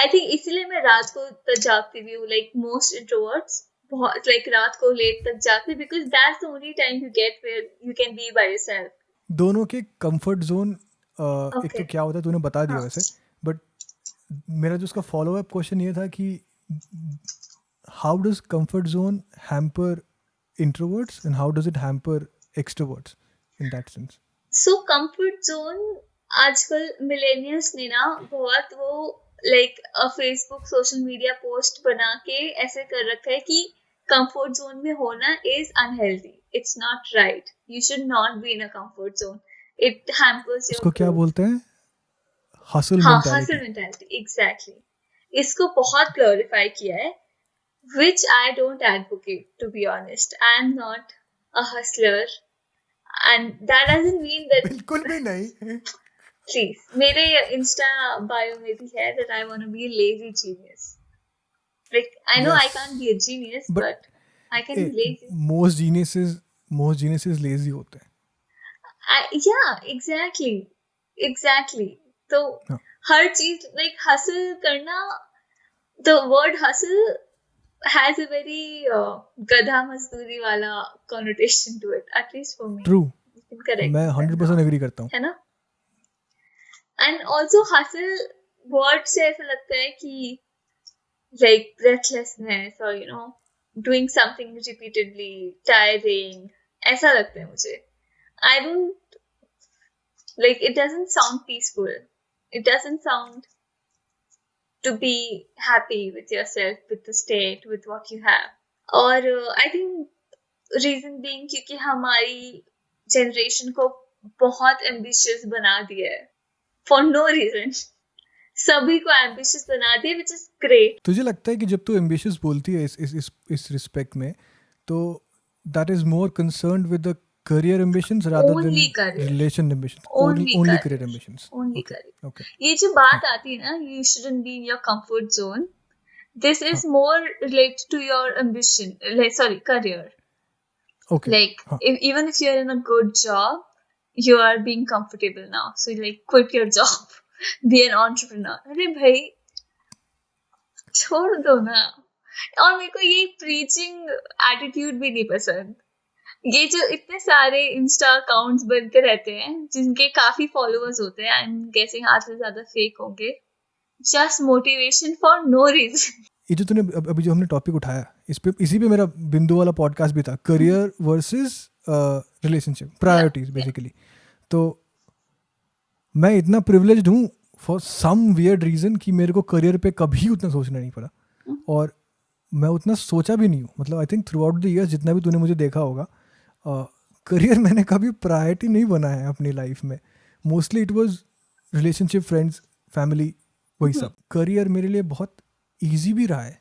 I think इसीलिए मैं रात को तक जागती भी हूँ. Like most introverts, बहुत like रात को लेट तक जागते, because that's the only time you get where you can be by yourself. दोनों के कंफर्ट जोन एक तो क्या होता है तूने बता दिया वैसे, बट मेरा जो उसका फॉलो अप क्वेश्चन ये था कि how does comfort zone hamper introverts and how does it hamper extroverts in that sense. So comfort zone आजकल मिलेनियल्स ने ना बहुत वो like Facebook social media post बना के ऐसे कर रखा है कि कंफर्ट जोन में होना is unhealthy. It's not right. You should not be in a comfort zone. It hampers your. उसको क्या बोलते हैं? हसल हाँ, मेंटालिटी. Hustle mentality, exactly. इसको बहुत क्लैरिफाई किया है, which I don't advocate, to be honest. I'm not a hustler, and that doesn't mean that. बिल्कुल भी नहीं. Please, मेरे इंस्टा बायो में भी है that I want to be a lazy genius. Like I know I can't be a genius, but I can be lazy. Most geniuses lazy होते हैं. Yeah, exactly. तो हर चीज like hustle करना, the word hustle has a very गधा मजदूरी वाला connotation to it, at least for me. True. You can correct. मैं 100% agree करता हूँ. है ना? And also hustle word से ऐसा लगता है कि like breathlessness or doing something repeatedly, tiring, ऐसा लगता है मुझे. I don't like, it doesn't sound peaceful. It doesn't sound to be happy with yourself, with the state, with what you have. और I think reason being क्योंकि हमारी generation को बहुत ambitious बना दिया है for no reason. सभी को ambitious बना दिया, which is great. तुझे लगता है कि जब तू ambitious बोलती है इस respect में, तो that is more concerned with the career ambitions rather Only than career. relation ambitions. Only career ambitions. Only Okay. career. Okay. ये जो बात आती है ना, you shouldn't be in your comfort zone. This is more related to your ambition. Career. Okay. Like even if you're in a good job, you are being comfortable now. So like quit your job, be an entrepreneur. अरे भाई छोड़ दो ना. और मेरे को ये preaching attitude भी नहीं पसंद. ये जो इतने सारे इंस्टा अकाउंट्स बनते रहते हैं जिनके काफी फॉलोअर्स होते हैं, आई एम गेसिंग आधे से ज्यादा फेक होंगे, just motivation for no reason. ये जो तूने अभी जो हमने टॉपिक उठाया, इसी पे मेरा बिंदु वाला पॉडकास्ट भी था, career versus relationship priorities basically. तो मैं इतना प्रिविलेज्ड हूँ फॉर सम वियर्ड रीजन कि मेरे को करियर पे कभी उतना सोचना नहीं पड़ा, और मैं उतना सोचा भी नहीं हूँ. मतलब I think through out the years जितना भी तूने मुझे देखा होगा, करियर मैंने कभी प्रायोरिटी नहीं बनाया है अपनी लाइफ में. Mostly it was relationship, friends, family, वही सब. करियर मेरे लिए बहुत ईजी भी रहा है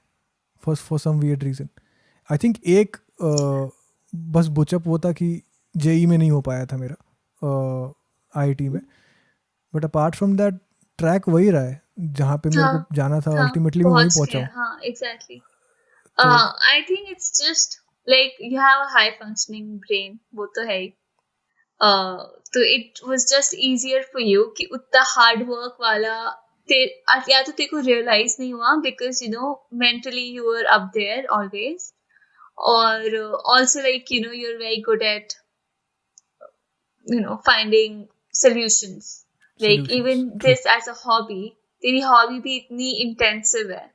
for some weird reason. I think एक बस बुचअप वो था कि जेई में नहीं हो पाया था मेरा, आईआईटी में. But apart from that track वही रहा है जहाँ पे मेरे को जाना था. अल्टीमेटली मैं वहीं पहुंचा हूँ. हाँ, exactly. I think it's just like you have a high functioning brain, वो तो है ही. तो it was just easier for you कि उतना hard work वाला या तो तेरे को realize नहीं हुआ because mentally you were up there always, or also like you're very good at finding solutions, like even solutions. True. this as a hobby, तेरी hobby भी इतनी intensive है,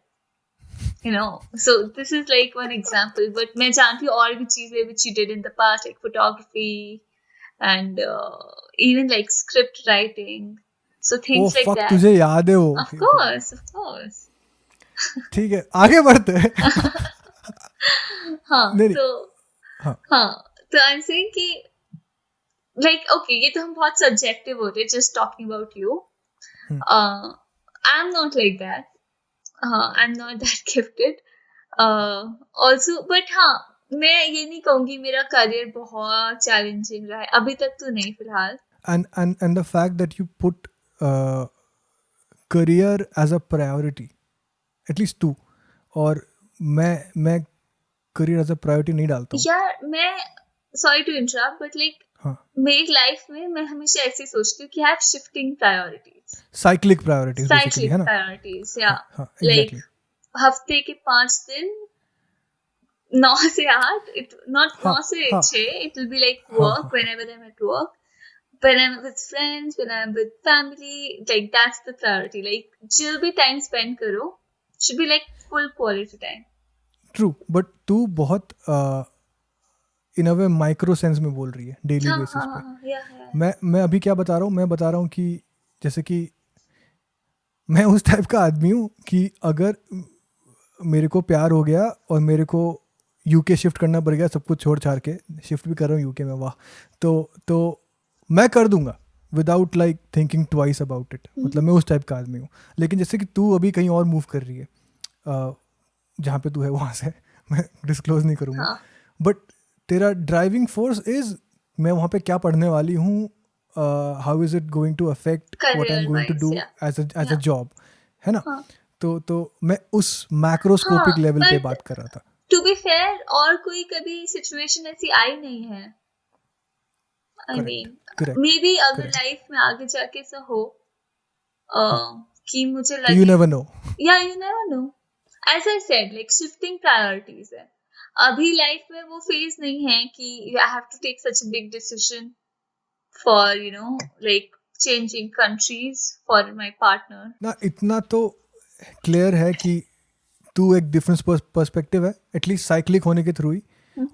so this is like one example. But मैं जानती हूँ और भी चीजें which you did in the past, like photography and even like script writing, so ओ things like फक, that. तुझे याद है वो? Of course. ठीक है, आगे बढ़ते हैं. हाँ नहीं नहीं. तो हाँ तो आई एम सेइंग कि like okay, ये तो हम बहुत subjective हो रहे, just talking about you. I'm not like that. I'm not that gifted. Also, but हाँ, मैं ये नहीं कहूँगी मेरा करियर बहुत चैलेंजिंग रहा है, अभी तक तो नहीं फिलहाल. and the fact that you put career as a priority, at least तू, और मैं career as a priority नहीं डालता हूँ. यार मैं sorry to interrupt, but like हाँ, मेरी लाइफ में मैं हमेशा ऐसे सोचती हूँ कि I have shifting priorities. cyclic priorities basically, Cyclic है ना? priorities, yeah. हाँ, Like exactly. हफ्ते के 5 दिन 9 से 8, not हाँ 9 से हाँ 6, it will be like हाँ work हाँ whenever I'm at work, when I'm with friends, when I'm with family, like that's the priority. Like जो भी time spend करो should be like full quality time. True. But तू बहुत इन a way micro sense में बोल रही है daily हाँ बेसिस हाँ पे. हाँ yeah. मैं अभी क्या बता रहा हूँ? मैं बता रहा हूँ कि जैसे कि मैं उस टाइप का आदमी हूँ कि अगर मेरे को प्यार हो गया और मेरे को यूके शिफ्ट करना पड़ गया, सब कुछ छोड़ छाड़ के शिफ्ट भी कर रहा हूँ यूके में, वाह, तो मैं कर दूंगा without like thinking twice about it. मतलब मैं उस टाइप का आदमी हूँ. लेकिन जैसे कि तू अभी कहीं और मूव कर रही है, जहाँ पे तू है वहाँ से मैं डिस्क्लोज नहीं करूँगा, हाँ बट तेरा ड्राइविंग फोर्स इज मैं वहाँ पे क्या पढ़ने वाली हूँ, how is it going to affect what I am career going to wise, do yeah. As a Yeah. Job, है ना? हाँ तो मैं उस मैक्रोस्कोपिक हाँ लेवल पे but बात कर रहा था. to be fair, और कोई कभी सिचुएशन ऐसी आई नहीं है. I correct mean, correct maybe अगर करेक्ट. लाइफ में आगे जाके ऐसा हो कि मुझे तो यू लगे, never know. yeah, you never know. As I said, like shifting priorities है. अभी लाइफ में वो फेज नहीं है कि I have to take such a big decision for like changing countries for my partner. ना इतना तो क्लियर है कि तू एक डिफरेंस पर्सपेक्टिव है, एटलीस्ट साइक्लिक होने के थ्रू ही,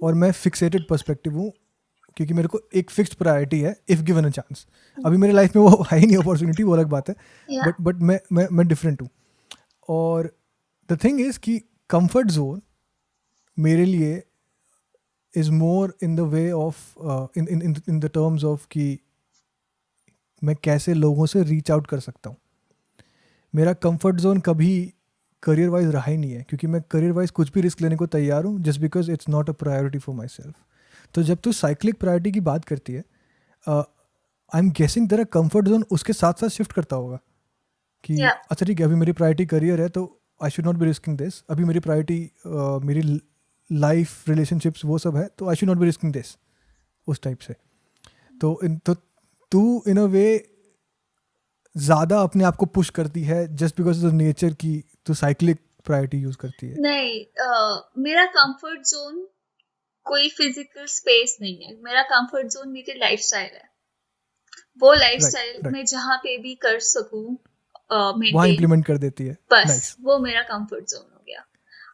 और मैं फिक्सेटेड पर्सपेक्टिव हूँ क्योंकि मेरे को एक फिक्स्ड प्रायोरिटी है इफ गिवन अ चांस. अभी मेरे लाइफ में वो है ही नहीं अपॉर्चुनिटी, वो अलग बात है, Yeah. बट मैं डिफरेंट हूँ. और द थिंग इज कि कंफर्ट जोन मेरे लिए is more in the way of in the terms of कि मैं कैसे लोगों से रीच आउट कर सकता हूँ. मेरा कंफर्ट जोन कभी करियर वाइज रहा ही नहीं है, क्योंकि मैं करियर वाइज कुछ भी रिस्क लेने को तैयार हूँ just because it's not a priority for my self. तो जब तू साइक्लिक प्रायोरिटी की बात करती है, आई एम गेसिंग तेरा कंफर्ट जोन उसके साथ साथ शिफ्ट करता होगा कि Yeah. अच्छा ठीक है, अभी मेरी प्रायोरिटी करियर है तो I should not be risking this. अभी मेरी प्रायोरिटी मेरी लाइफ रिलेशनशिप्स वो सब है, तो I should not be risking this, उस टाइप से. तो तू इन अ वे ज़्यादा अपने आप को पुश करती है जस्ट बिकॉज ऑफ नेचर की तू साइक्लिक प्रायोरिटी यूज करती है. नहीं, मेरा कंफर्ट जोन कोई फिजिकल स्पेस नहीं है. मेरा कंफर्ट जोन मेरी लाइफस्टाइल है. वो लाइफस्टाइल right. मैं जहाँ पे भी कर सकूं वहाँ मेंटेन, इम्प्लीमेंट कर देती है. बस नाइस वो मेरा कंफर्ट जोन हो गया.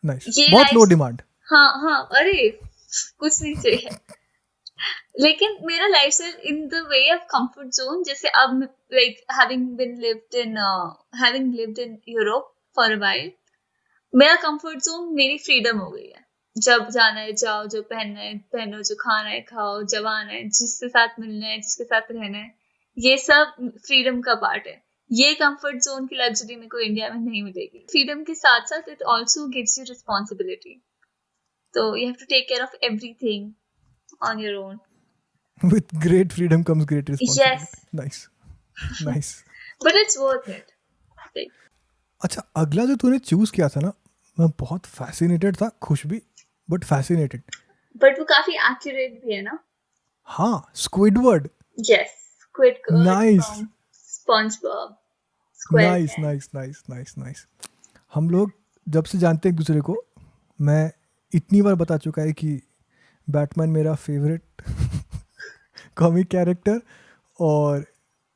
नाइस. ये बहुत लो लाइफ, डिमांड. हाँ अरे कुछ नहीं चाहिए. लेकिन मेरा lifestyle in the way of comfort zone, जैसे अब like having lived in Europe for a while, मेरा कंफर्ट जोन मेरी फ्रीडम हो गई है. जब जाना है जाओ, जो पहनना है पहनो, जो खाना है खाओ, जब आना है जिसके साथ मिलना है, जिसके साथ रहना है, ये सब फ्रीडम का पार्ट है. ये कंफर्ट जोन की लग्जरी मेरे को इंडिया में नहीं मिलेगी. फ्रीडम के साथ साथ it also gives you responsibility. तो you have to take care of everything on your own. With great freedom comes great responsibility. Yes. Nice. But it's worth it. Like, अच्छा, अगला जो तूने चूज किया था ना, मैं बहुत फैसिनेटेड था, खुश भी बट फैसिनेटेड. but वो काफी accurate भी है ना. हाँ, Squidward. Yes. Squid Girl Nice. from SpongeBob. SquarePants. Nice. हम लोग जब से जानते हैं एक दूसरे को, मैं इतनी बार बता चुका है कि बैटमैन मेरा फेवरेट कॉमिक कैरेक्टर और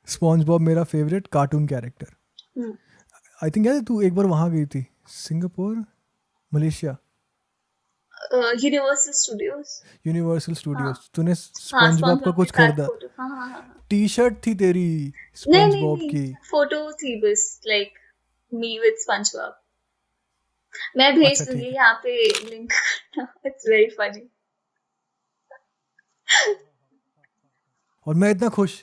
स्पॉन्ज बॉब मेरा favourite cartoon character. I think यार तू एक बार वहाँ गई थी, Singapore, Malaysia, universal studios. Universal हाँ स्टूडियोज, तूने हाँ, स्पंज बॉब का स्पॉन्जबॉब के कुछ साथ खरीदा? फोटो। हाँ हाँ हाँ हाँ। टी शर्ट थी तेरी नहीं स्पंज नहीं बॉब नहीं, की? फोटो थी बस, लाइक मी विद स्पंजबॉब। मैं भेज अच्छा दूंगी ठीक है। यहाँ पे लिंक। It's very funny. और मैं इतना खुश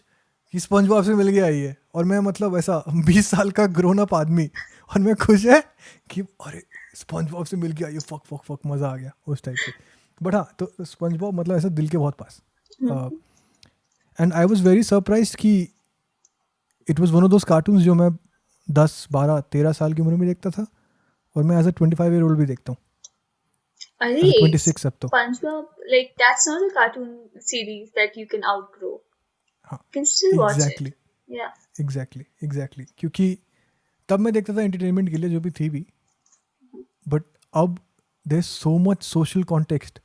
कि स्पंज बॉब से मिल गया ये, और मैं मतलब ऐसा 20 साल का ग्रोन अप आदमी, और मैं खुश है कि अरे स्पंज बॉब से मिल गया ये, फक फक फक मज़ा आ गया उस टाइप से। बट हाँ, तो स्पंज बॉब मतलब ऐसा दिल के बहुत पास। And I was very surprise कि it was one of those cartoons जो मैं 10, 12, 13 साल की उम्र में देखता था, और मैं एज अ 25 ईयर ओल्ड भी देखता हूँ, अरे एज अ 26 अब तो। SpongeBob, like that's not a cartoon series that you can outgrow. हाँ You can still watch it. Exactly Yeah. Exactly, क्योंकि तब मैं देखता था एंटरटेनमेंट के लिए जो भी थी भी, बट अब there so much social context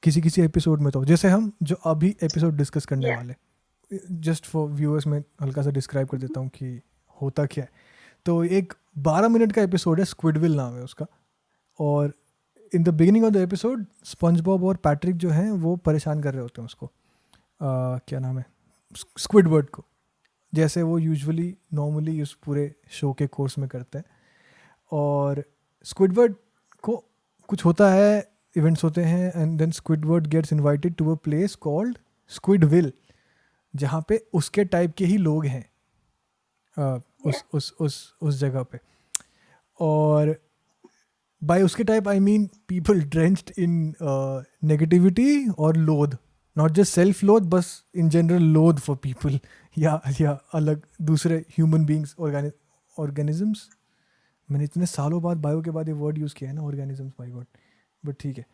किसी किसी एपिसोड में। तो जैसे हम जो अभी एपिसोड डिस्कस करने Yeah. वाले, जस्ट फॉर व्यूअर्स में हल्का सा डिस्क्राइब कर देता हूँ कि होता क्या है। तो एक 12 मिनट का एपिसोड है, स्क्विडविल नाम है उसका, और in the beginning of the episode sponge Bob और पैट्रिक जो हैं वो परेशान कर रहे होते हैं उसको, क्या नाम है, स्क्विडवर्ड को, जैसे वो यूजुअली नॉर्मली उस पूरे शो के कोर्स में करते हैं। और स्क्विडवर्ड को कुछ होता है, इवेंट्स होते हैं, and then Squidward gets invited to a place called Squidville, जहाँ पे उसके टाइप के ही लोग हैं Yeah. उस जगह पे। और बाय उसके type I mean people drenched in negativity और loathe, not just self loathe, बस in general loathe for people, या अलग दूसरे ह्यूमन बींग्स, ऑर्गेनिजम्स। मैंने इतने सालों बाद बायो के बाद ये वर्ड यूज़ किया है ना, ऑर्गेनिजम्स, माय गॉड, बट ठीक है।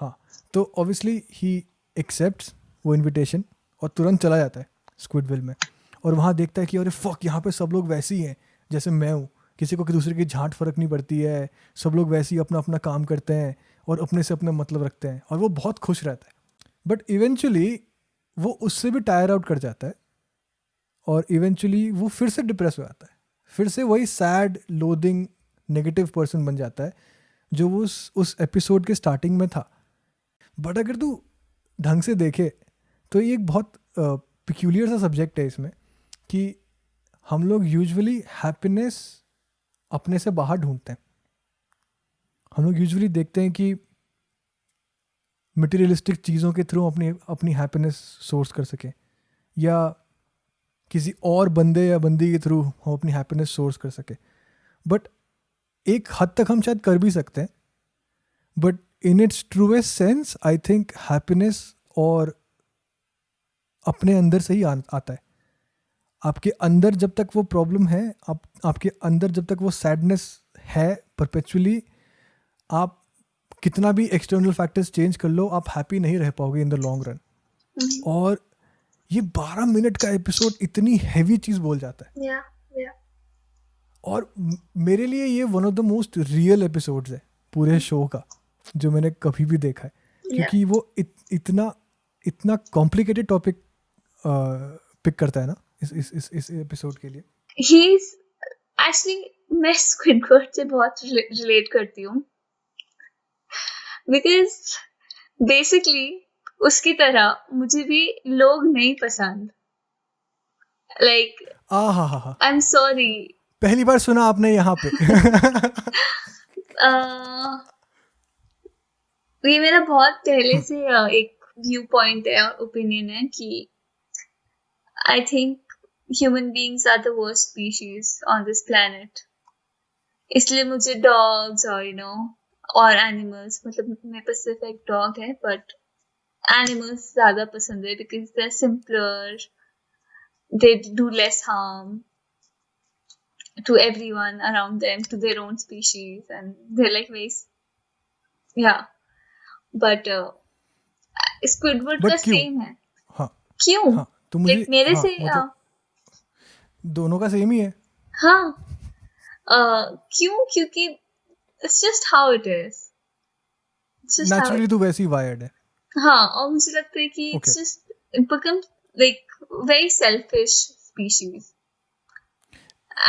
हाँ, तो ऑब्वियसली ही एक्सेप्ट्स वो इनविटेशन और तुरंत चला जाता है स्क्विडविल में, और वहाँ देखता है कि अरे फक, यहाँ पे सब लोग वैसे ही हैं जैसे मैं हूँ, किसी को दूसरे की झांट फर्क नहीं पड़ती है, सब लोग वैसे ही अपना अपना काम करते हैं और अपने से अपना मतलब रखते हैं, और वो बहुत खुश रहता है। बट इवेंचुअली वो उससे भी टायर आउट कर जाता है, और इवेंचुअली वो फिर से डिप्रेस हो जाता है, फिर से वही सैड लोदिंग नेगेटिव पर्सन बन जाता है जो वो उस एपिसोड के स्टार्टिंग में था। बट अगर तू ढंग से देखे तो ये एक बहुत पिक्यूलियर सा सब्जेक्ट है इसमें, कि हम लोग यूजुअली हैप्पीनेस अपने से बाहर ढूंढते हैं। हम लोग यूजुअली देखते हैं कि मटेरियलिस्टिक चीज़ों के थ्रू अपनी अपनी हैप्पीनेस सोर्स कर सकें, या किसी और बंदे या बंदी के थ्रू हम अपनी हैप्पीनेस सोर्स कर सकें। बट एक हद तक हम शायद कर भी सकते हैं, but in its truest sense I think happiness और अपने अंदर से ही आता है। आपके अंदर जब तक वो प्रॉब्लम है, आपके अंदर जब तक वो सैडनेस है परपेचुअली, आप कितना भी एक्सटर्नल फैक्टर्स चेंज कर लो, आप हैप्पी नहीं रह पाओगे इन द लॉन्ग रन। और ये 12 मिनट का एपिसोड इतनी हैवी चीज़ बोल जाता है। Yeah. Yeah. और मेरे लिए ये one of the most real episodes है पूरे शो का जो मैंने कभी भी देखा है, Yeah. क्योंकि वो इतना कॉम्प्लिकेटेड टॉपिक पिक करता है ना इस एपिसोड के लिए। He's actually, मैं स्क्विडवर्ड से बहुत रिलेट करती हूँ, बिकॉज बेसिकली उसकी तरह मुझे भी लोग नहीं पसंद। लाइक हा, आई एम सॉरी, पहली बार सुना आपने यहाँ पे। ये मेरा बहुत पहले से एक व्यू पॉइंट है और ओपिनियन है कि I think human beings are the worst species on this planet. इसलिए मुझे डॉग्स और और एनिमल्स, मतलब मेरे पास सिर्फ एक डॉग है, बट एनिमल्स ज्यादा पसंद है because they are simpler, they do less harm to everyone around them, to their own species, and they're like very, yeah. But Squidward but का क्यों? सेम है। हाँ क्यों? हाँ, तो मुझे Like मेरे हाँ से मतलब दोनों का सेम ही है। हाँ, क्यों? क्योंकि it's just how it is. It's just how naturally तू वैसी वायर्ड है. हाँ, और मुझे लगता है कि Okay. it's just it becomes like very selfish species,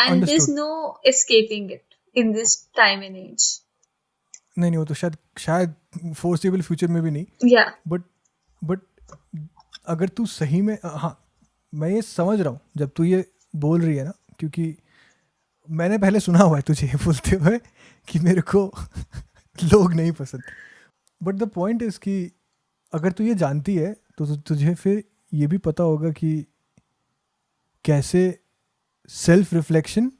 and there's Understood. no escaping it in this time and age. नहीं वो तो शायद फोर्सेबल फ्यूचर में भी नहीं. Yeah, बट अगर तू सही में हाँ, मैं ये समझ रहा हूँ जब तू ये बोल रही है ना, क्योंकि मैंने पहले सुना हुआ है तुझे ये बोलते हुए कि मेरे को लोग नहीं पसंद. बट द पॉइंट इज़ कि अगर तू ये जानती है तो तुझे फिर ये भी पता होगा कि कैसे सेल्फ रिफ्लेक्शन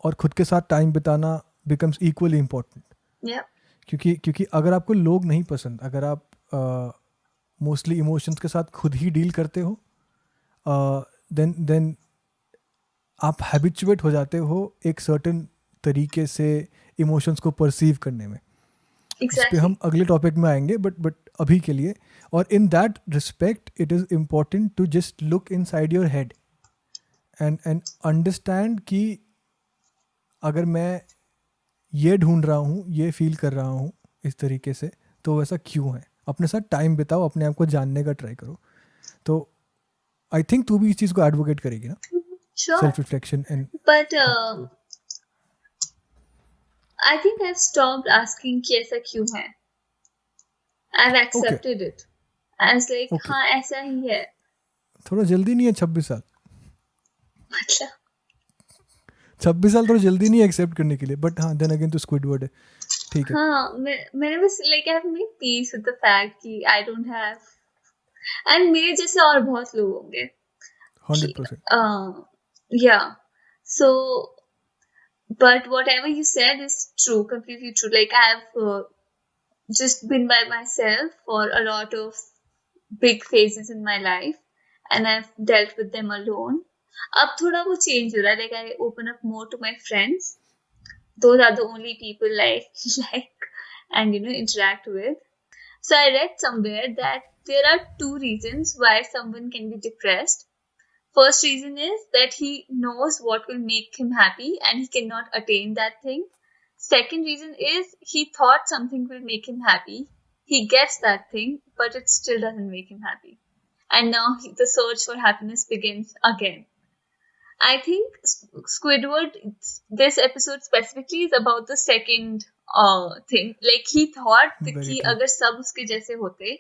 और खुद के साथ टाइम बिताना बिकम्स इक्वली इम्पोर्टेंट. yeah, क्योंकि अगर आपको लोग नहीं पसंद, अगर आप मोस्टली इमोशंस के साथ खुद ही डील करते हो, देन आप हैबिचुएट हो जाते हो एक सर्टेन तरीके से इमोशंस को परसीव करने में. इस पे exactly. हम अगले टॉपिक में आएंगे, बट अभी के लिए, और in that respect it is important to just look inside your head and understand कि अगर मैं ये ढूंढ रहा हूँ, ये फील कर रहा हूँ इस तरीके से, तो वैसा क्यों है. अपने साथ टाइम बिताओ, अपने आप को जानने का ट्राई करो. तो आई थिंक तू भी इस चीज़ को एडवोकेट करेगी ना, Sure, self reflection and. but I think I've stopped asking कि ऐसा क्यों है. I've accepted it as like Okay. हाँ ऐसा ही है. थोड़ा जल्दी नहीं है 26 साल. मतलब 26 साल थोड़ा जल्दी नहीं है एक्सेप्ट करने के लिए, बट हाँ देन अगेन तो स्क्विडवर्ड है, ठीक है. हाँ, मैंने बस like I have made peace with the fact कि I don't have, and मेरे जैसे और बहुत लोग होंगे. 100%. Yeah, so but whatever you said is true, completely true. Like I've just been by myself for a lot of big phases in my life, and I've dealt with them alone. अब थोड़ा वो change हो रहा है. Like I open up more to my friends. Those are the only people I like and interact with. So I read somewhere that there are 2 reasons why someone can be depressed. First reason is that he knows what will make him happy and he cannot attain that thing. Second reason is he thought something will make him happy. He gets that thing, but it still doesn't make him happy. And now the search for happiness begins again. I think Squidward, this episode specifically is about the second thing. Like he thought that Very कि true. अगर सब उसके जैसे होते,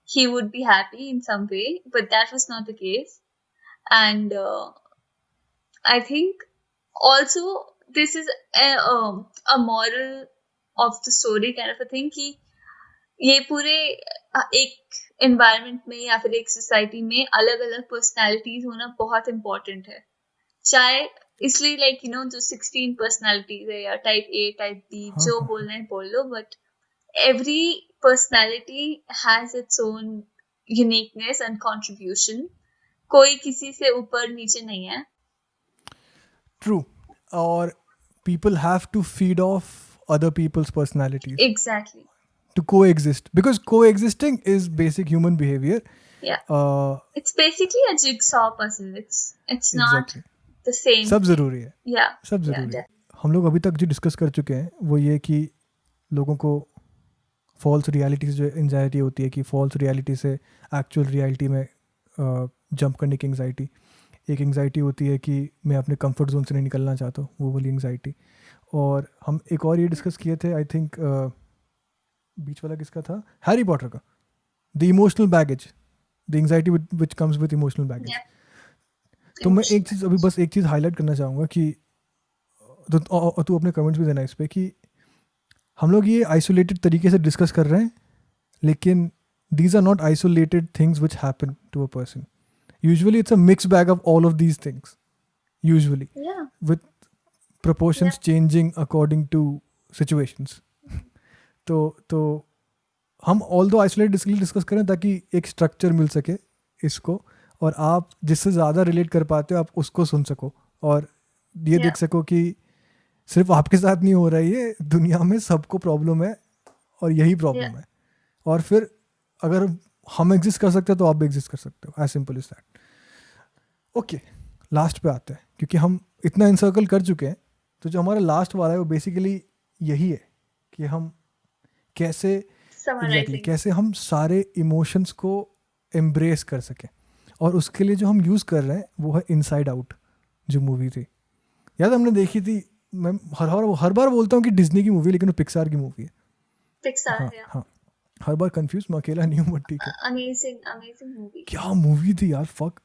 he would be happy in some way, but that was not the case. And I think also this is a moral of the story kind of a thing कि ये पूरे एक environment में या फिर एक society में अलग अलग personalities होना बहुत important है. चाहे इसलिए like जो 16 personalities है या type A, type B, जो बोलना है बोल लो, but every personality has its own uniqueness and contribution. कोई किसी से ऊपर नीचे नहीं है. True. Or people have to feed off other people's personalities Exactly. to coexist, because coexisting is basic human behavior. Yeah. It's basically a jigsaw puzzle. It's not Exactly. the same. सब ज़रूरी है, Yeah. सब ज़रूरी है. हम लोग अभी तक जो डिस्कस कर चुके हैं वो ये कि लोगों को फॉल्स रियलिटी से जो एंजाइटी होती है, कि फॉल्स रियलिटी से एक्चुअल रियलिटी में जंप करने की एंजाइटी. एक एंजाइटी होती है कि मैं अपने कंफर्ट जोन से नहीं निकलना चाहता हूँ, वो वाली एंजाइटी. और हम एक और ये डिस्कस किए थे, आई थिंक बीच वाला किसका था, हैरी पॉटर का, the emotional baggage, the anxiety which comes with emotional baggage. Yeah. तो मैं एक चीज़ अभी बस एक चीज़ हाईलाइट करना चाहूँगा कि तू अपने कमेंट्स भी देना इस पे, कि हम लोग ये आइसोलेटेड तरीके से डिस्कस कर रहे हैं, लेकिन these are not isolated things which happen to a person. Usually it's a mixed bag of all of these things, usually, Yeah. with proportions changing according to situations. तो हम although isolated इसलिए discuss करें ताकि एक structure मिल सके इसको, और आप जिससे ज़्यादा रिलेट कर पाते हो आप उसको सुन सको, और ये देख सको कि सिर्फ आपके साथ नहीं हो रहा है, ये दुनिया में सबको प्रॉब्लम है और यही प्रॉब्लम है. और फिर अगर हम एग्जिस्ट कर सकते हैं तो आप भी एग्जिस्ट कर सकते हो, as simple is that. Okay, last पे आते हैं, क्योंकि हम इतना इनसर्कल कर चुके हैं. तो जो हमारा लास्ट वाला है वो बेसिकली यही है कि हम कैसे समराइजिंग कैसे हम सारे इमोशंस को एम्ब्रेस कर सकें, और उसके लिए जो हम यूज़ कर रहे हैं वो है इनसाइड आउट, जो मूवी थी। याद हमने देखी थी, मैं हर बार बोलता हूँ कि डिज्नी की मूवी, लेकिन वो पिक्सार की मूवी है। पिक्सार हाँ है। हाँ, हर बार कंफ्यूज मैं अकेला नहीं हूँ, बट ठीक है। अमेजिंग अमेजिंग मूवी, क्या मूवी थी यार, फक।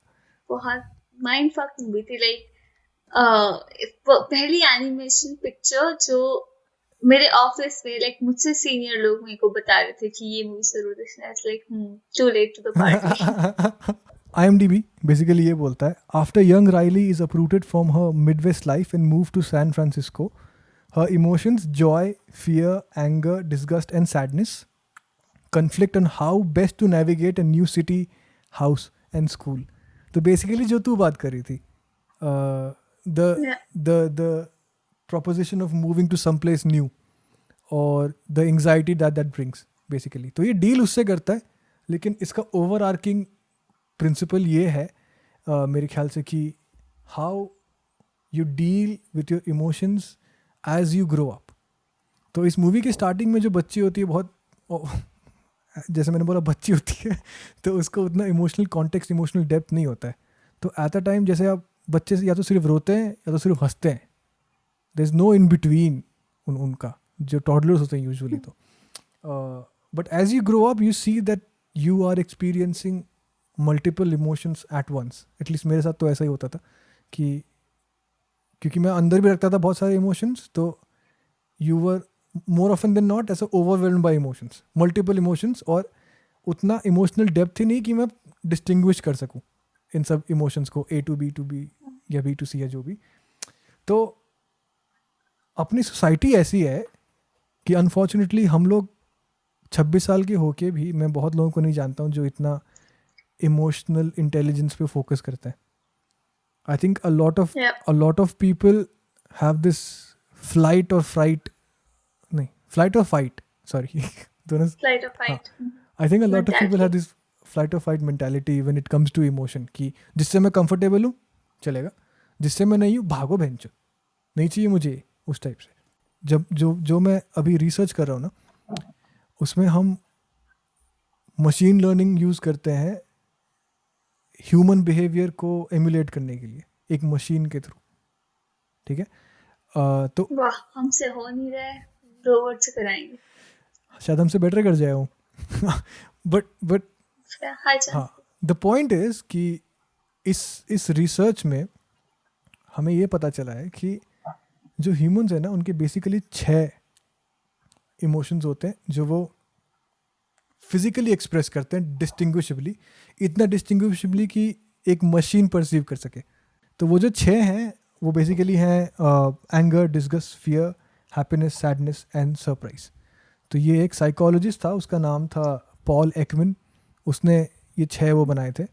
बहुत माइंड फक मूवी थी। लाइक पहली एनिमेशन पिक्चर जो मेरे ऑफिस में लाइक मुझसे सीनियर लोग मेरे को बता रहे थे कि ये मूवी जरूर देखना। It's like too late to the party. IMDb basically ये बोलता है, after young Riley is uprooted from her Midwest life and move to San Francisco, her emotions joy, fear, anger, disgust and sadness conflict on how best to navigate a new city, house and school. तो basically जो तू बात कर रही थी, the Yeah. The proposition of moving to some place new और the anxiety that brings basically, तो ये डील उससे करता है। लेकिन इसका ओवर आर्किंग प्रिंसिपल ये है मेरे ख्याल से कि how you deal with your emotions as you grow up. तो इस मूवी के स्टार्टिंग में जो बच्ची होती है, बहुत जैसे मैंने बोला बच्ची होती है, तो उसको उतना इमोशनल कॉन्टेक्स्ट, इमोशनल डेप्थ नहीं होता है। तो एट अ टाइम जैसे आप बच्चे से या तो सिर्फ रोते हैं या तो सिर्फ हंसते हैं, there is no in between उनका, जो टॉडलर्स होते हैं यूजुअली। तो but as you grow up you see that you are experiencing multiple emotions at once. At least मेरे साथ तो ऐसा ही होता था कि क्योंकि मैं अंदर भी रखता था बहुत सारे इमोशंस, तो you were more often than not ऐसा overwhelmed by emotions, multiple emotions, और उतना इमोशनल डेप्थ ही नहीं कि मैं डिस्टिंग्विश कर सकूं इन सब इमोशंस को, A to B या B to C या जो भी। तो अपनी सोसाइटी ऐसी है कि अनफॉर्चुनेटली हम लोग 26 साल के होके भी, मैं बहुत लोगों को नहीं जानता हूँ जो इतना इमोशनल इंटेलिजेंस पे फोकस करते हैं। I think a lot of people have this flight और फ्राइट, नहीं फ्लाइट और फाइट, सॉरी दोनों। फ्लाइट और fight I think a lot of people have this flight और fight mentality when it comes to emotion, कि जिससे मैं comfortable हूँ चलेगा, जिससे मैं नहीं हूँ भागो भैंचो, नहीं चाहिए मुझे, उस टाइप से। जब जो मैं अभी रिसर्च कर रहा हूँ ना, उसमें हम मशीन लर्निंग यूज़ करते हैं ह्यूमन बिहेवियर को एमुलेट करने के लिए, एक मशीन के थ्रू, ठीक है। तो वाह, हमसे हो नहीं रहा है, रोबोट से कराएंगे शायद हमसे बेटर कर जाए हूँ बट हाई चांस। हाँ, द पॉइंट इज कि इस रिसर्च में हमें ये पता चला है कि जो ह्यूमंस है ना, उनके बेसिकली 6 इमोशंस होते हैं जो वो फिजिकली एक्सप्रेस करते हैं डिस्टिंग्विशबली, इतना डिस्टिंग्विशबली कि एक मशीन परसीव कर सके। तो वो जो 6 हैं वो बेसिकली हैं anger, disgust, fear, happiness, sadness and surprise. तो ये एक साइकोलॉजिस्ट था, उसका नाम था पॉल एकमन, उसने ये 6 वो बनाए थे।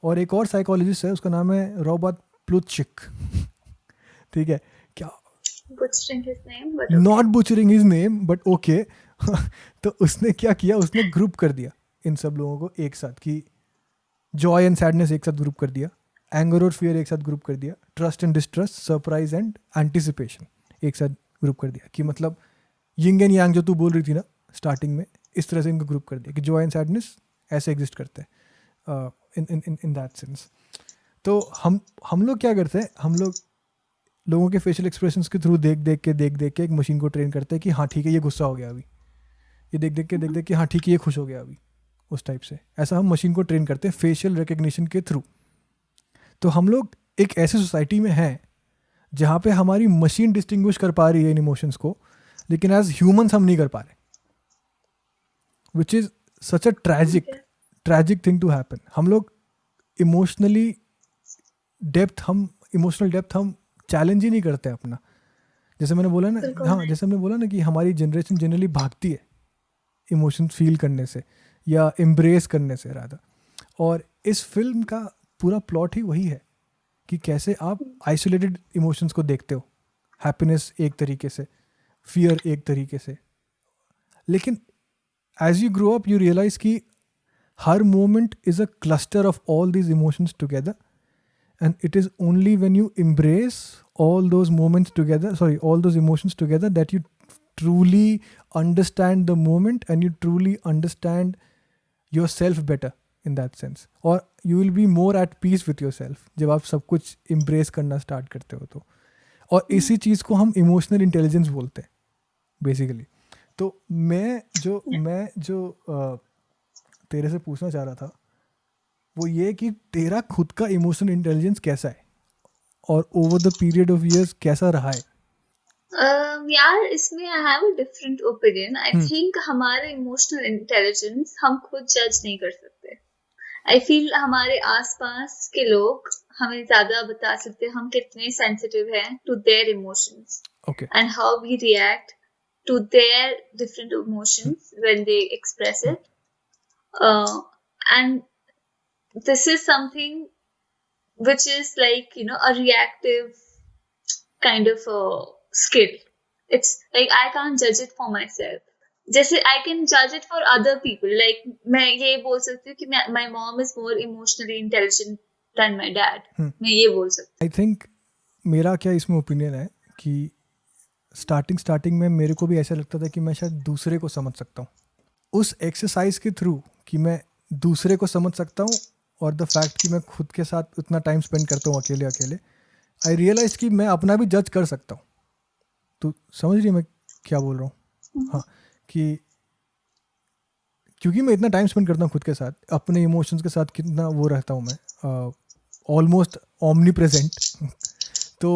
और एक और साइकोलॉजिस्ट है, उसका नाम है रॉबर्ट प्लुटचिक ठीक है, क्या Butchering his name, but not butchering his name but okay तो उसने क्या किया, उसने ग्रुप कर दिया इन सब लोगों को एक साथ, कि जॉय एंड सैडनेस एक साथ ग्रुप कर दिया, एंगर और फियर एक साथ ग्रुप कर दिया, trust and distrust, surprise and anticipation एक साथ ग्रुप कर दिया। कि मतलब यिंग एंड यांग जो तू बोल रही थी ना स्टार्टिंग में, इस तरह से इनको ग्रुप कर दिया कि जॉय एंड सैडनेस ऐसे एग्जिस्ट करते हैं इन दैट सेंस। तो हम लोग क्या करते हैं, हम लोगों के फेशियल एक्सप्रेशंस के थ्रू देख के एक मशीन को ट्रेन करते हैं कि हाँ ठीक है ये गुस्सा हो गया अभी, ये देख देख के हाँ ठीक है ये खुश हो गया अभी, उस टाइप से। ऐसा हम मशीन को ट्रेन करते हैं फेशियल रिकग्निशन के थ्रू। तो हम लोग एक ऐसी सोसाइटी में हैं जहाँ पे हमारी मशीन डिस्टिंग्विश कर पा रही है इन इमोशंस को, लेकिन एज ह्यूमंस हम नहीं कर पा रहे, which is such a tragic thing to happen. हम लोग इमोशनल डेप्थ हम चैलेंज ही नहीं करते अपना। जैसे मैंने बोला ना, हाँ जैसे हमने बोला ना कि हमारी जनरेशन जनरली भागती है इमोशंस फील करने से या एम्ब्रेस करने से राधा। और इस फिल्म का पूरा प्लॉट ही वही है कि कैसे आप आइसोलेटेड इमोशंस को देखते हो, हैप्पीनेस एक तरीके से, फियर एक तरीके से, लेकिन as you grow up you realise कि हर moment is a cluster of all these emotions together, and it is only when you embrace all those moments together, all those emotions together, that you truly understand the moment and you truly understand yourself better in that sense, और you will be more at peace with yourself जब आप सब कुछ embrace करना start करते हो तो. और इसी चीज़ को हम इमोशनल इंटेलिजेंस बोलते हैं बेसिकली. तो मैं जो तेरे से पूछना चाह रहा था वो ये कि तेरा खुद का इमोशनल इंटेलिजेंस कैसा है और over the period of years कैसा रहा है. यार इसमें I have a different opinion. I think हमारे इमोशनल इंटेलिजेंस हम खुद जज नहीं कर सकते. आई फील हमारे आसपास के लोग हमें ज्यादा बता सकते हैं हम कितने सेंसिटिव हैं to their emotions and how we react to their different emotions when they express it. And this is something which is like, you know, a reactive kind of a skill. It's like I can't judge it for myself. जैसे I can judge it for other people. Like मैं ये बोल सकती हूँ कि my mom is more emotionally intelligent than my dad. मैं ये बोल सकती हूँ. I think मेरा क्या इसमें ओपिनियन है कि स्टार्टिंग में मेरे को भी ऐसा लगता था कि मैं शायद दूसरे को समझ सकता हूँ. उस एक्सरसाइज के थ्रू कि मैं दूसरे को समझ सकता हूँ और द फैक्ट कि मैं खुद के साथ उतना टाइम स्पेंड करता हूँ अकेले आई रियलाइज कि मैं अपना भी जज कर सकता हूँ. तो समझ रही मैं क्या बोल रहा हूँ. हाँ, कि क्योंकि मैं इतना टाइम स्पेंड करता हूँ खुद के साथ, अपने इमोशंस के साथ कितना वो रहता हूँ मैं, ऑलमोस्ट ओमनी प्रेजेंट. तो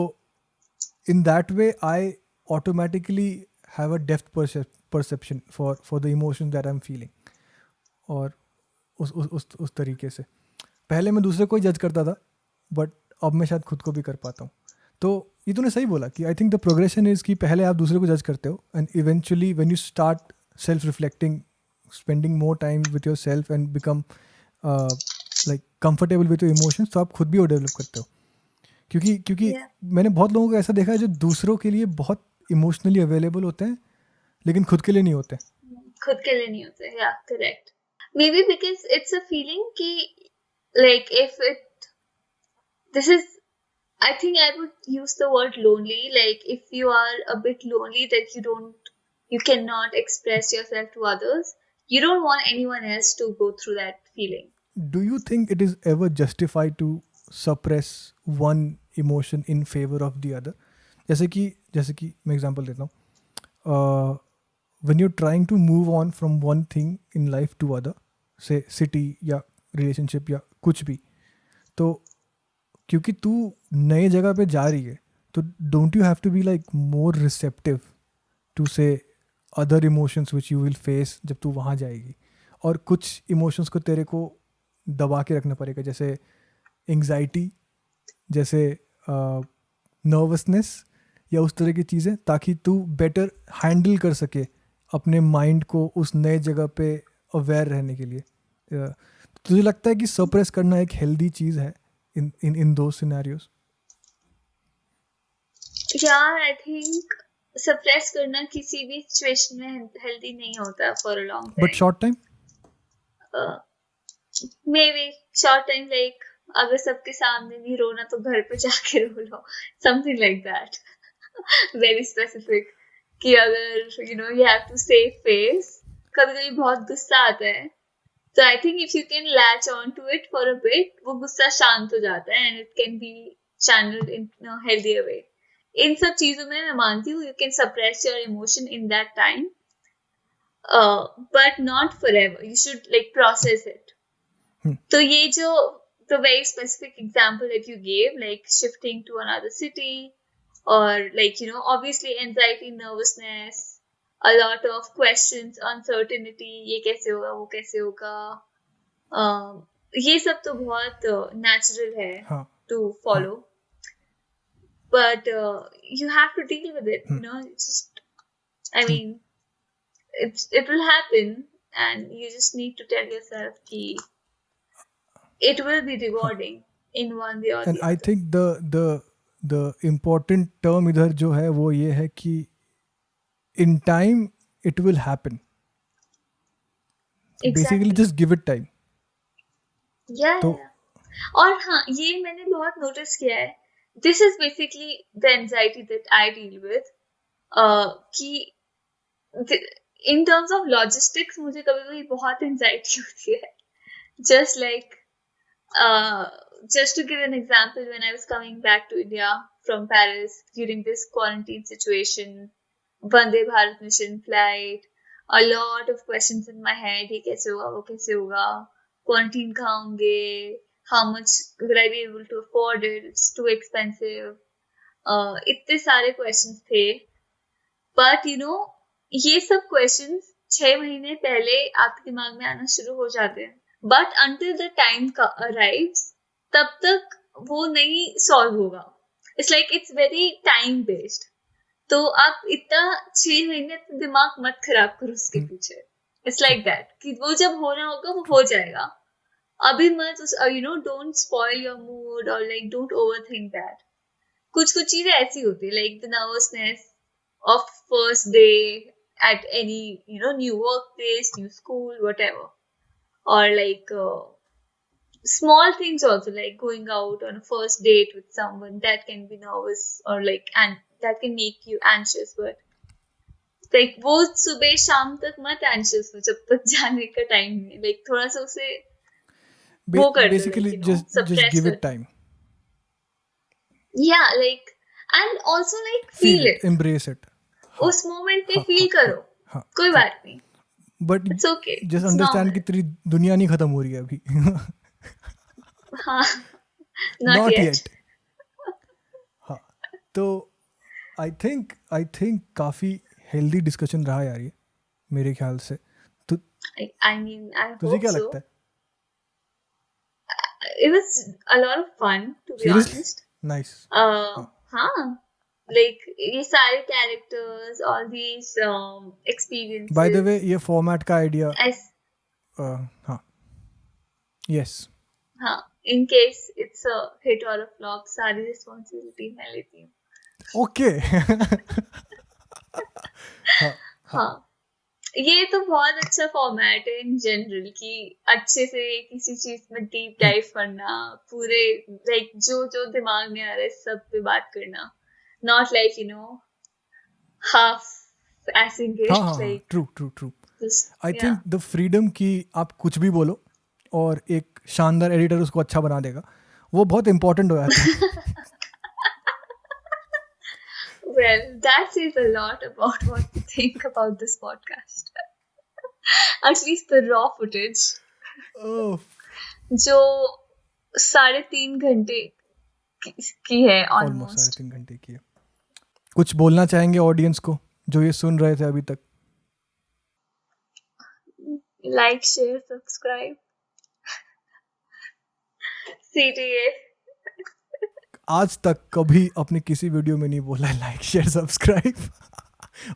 in that way I automatically have a depth perception for the emotions that I am feeling. और उस तरीके से पहले मैं दूसरे को ही जज करता था बट अब मैं शायद खुद को भी कर पाता हूँ. तो ये तूने सही बोला कि I think the progression is कि पहले आप दूसरे को जज करते हो and eventually when you start self reflecting, spending more time with your self and become like comfortable with your emotions, तो आप खुद भी वो डेवलप करते हो. क्योंकि मैंने बहुत लोगों को ऐसा देखा है जो दूसरों के लिए बहुत इमोशनली अवेलेबल होते हैं लेकिन खुद के लिए नहीं होते. या correct. Maybe because it's a feeling ki, like this is, I think I would use the word lonely. Like if you are a bit lonely that you cannot express yourself to others, you don't want anyone else to go through that feeling. Do you think it is ever justified to suppress one emotion in favor of the other? जैसे कि मैं example देता हूँ. When you're trying to move on from one thing in life to other, say city या relationship या कुछ भी, तो क्योंकि तू नए जगह पे जा रही है तो don't you have to be like more receptive to say other emotions which you will face जब तू वहाँ जाएगी. और कुछ emotions को तेरे को दबा के रखना पड़ेगा, जैसे anxiety, जैसे nervousness या उस तरह की चीज़ें, ताकि तू better handle कर सके अपने माइंड को उस नए जगह पे अवेयर रहने के लिए. तुझे लगता है कि सप्रेस करना एक हेल्दी चीज है इन दो सिनेरियोस? यार आई थिंक सप्रेस करना किसी भी सिचुएशन में हेल्दी नहीं होता for a long time. But short time, maybe short time, like अगर सबके सामने नहीं रोना तो घर पे जाके रो लो, something like that. Very specific कि अगर you have to save face. कभी बहुत गुस्सा आता है तो I think if you can latch on to it for a bit, वो गुस्सा शांत हो जाता है and it can be channelled in healthier वे. इन सब चीजों में मैं मानती हूँ you can suppress your emotion in that time, but not for ever. You should like process it. तो ये जो the very specific example that you gave, like shifting to another city, or like obviously anxiety, nervousness, a lot of questions, uncertainty, ये कैसे होगा वो कैसे होगा, ये सब तो बहुत natural है to follow, but you have to deal with it. Just I mean it will happen and you just need to tell yourself कि it will be rewarding in one way or the other. And I think the important term इधर जो है वो ये है कि in time it will happen. Exactly. Basically just give it time. Yeah. तो और हाँ, ये मैंने बहुत नोटिस किया है. This is basically the anxiety that I deal with. कि इन टर्म्स ऑफ लॉजिस्टिक्स मुझे कभी कभी बहुत एंजाइटी होती है. Just like, just to give an example, when I was coming back to India from Paris during this quarantine situation, Vande Bharat mission flight, a lot of questions in my head. ये कैसे होगा, वो कैसे होगा, quarantine कहाँ होंगे, how much will I be able to afford it, it's too expensive. इतने सारे questions थे. But you know, ये सब questions 6 महीने पहले आपके दिमाग में आना शुरू हो जाते हैं. But until the time arrives, तब तक वो नहीं solve होगा. It's like it's very time based. तो आप इतना 6 महीने दिमाग मत खराब करो उसके पीछे. It's like that कि वो जब होना होगा वो हो जाएगा. अभी मत don't spoil your mood or like don't overthink that. कुछ चीजें ऐसी होती है, like the nervousness of first day at any new workplace, new school, whatever. Or like small things also, like going out on a first date with someone, that can be nervous or like, and that can make you anxious. But like वो सुबह शाम तक मत anxious हो जब तक जाने का टाइम नहीं. like थोड़ा सा उसे वो कर दो, basically like, just give it time. Yeah, like, and also like feel it, embrace it. उस मोमेंट पे फील करो. कोई बात नहीं, but it's okay, just understand कि तेरी दुनिया नहीं खत्म हो रही है अभी. हाँ, not yet. हाँ, तो आई थिंक काफी हेल्दी डिस्कशन रहा यार ये, मेरे ख्याल से. तो I mean, I तुझे hope क्या so. लगता है? It was a lot of fun, to be honest. Nice. हाँ, like ये सारे characters, all these experiences. By the way, ये format का idea. हाँ. Yes. हाँ, in case it's a hit or a flop, सारी responsibility मैं लेती हूँ. Okay. हाँ, ये तो बहुत अच्छा फॉर्मेट है इन जनरल कि अच्छे से किसी चीज में डीप डाइव करना, पूरे लाइक जो दिमाग में आ रहा है सब पे बात करना, not like half assing it. Like true. I think the freedom कि आप कुछ भी बोलो और एक शानदार एडिटर उसको अच्छा बना देगा, वो बहुत इंपॉर्टेंट हो जाता है. Well, that says a lot about what you think about this podcast. At least the raw footage. Oh. जो 3.5 घंटे की है ऑलमोस्ट 3.5 घंटे की है. कुछ बोलना चाहेंगे ऑडियंस को जो ये सुन रहे थे अभी तक? Like, share, subscribe. CTA. आज तक कभी अपने किसी वीडियो में नहीं बोला है लाइक शेयर सब्सक्राइब.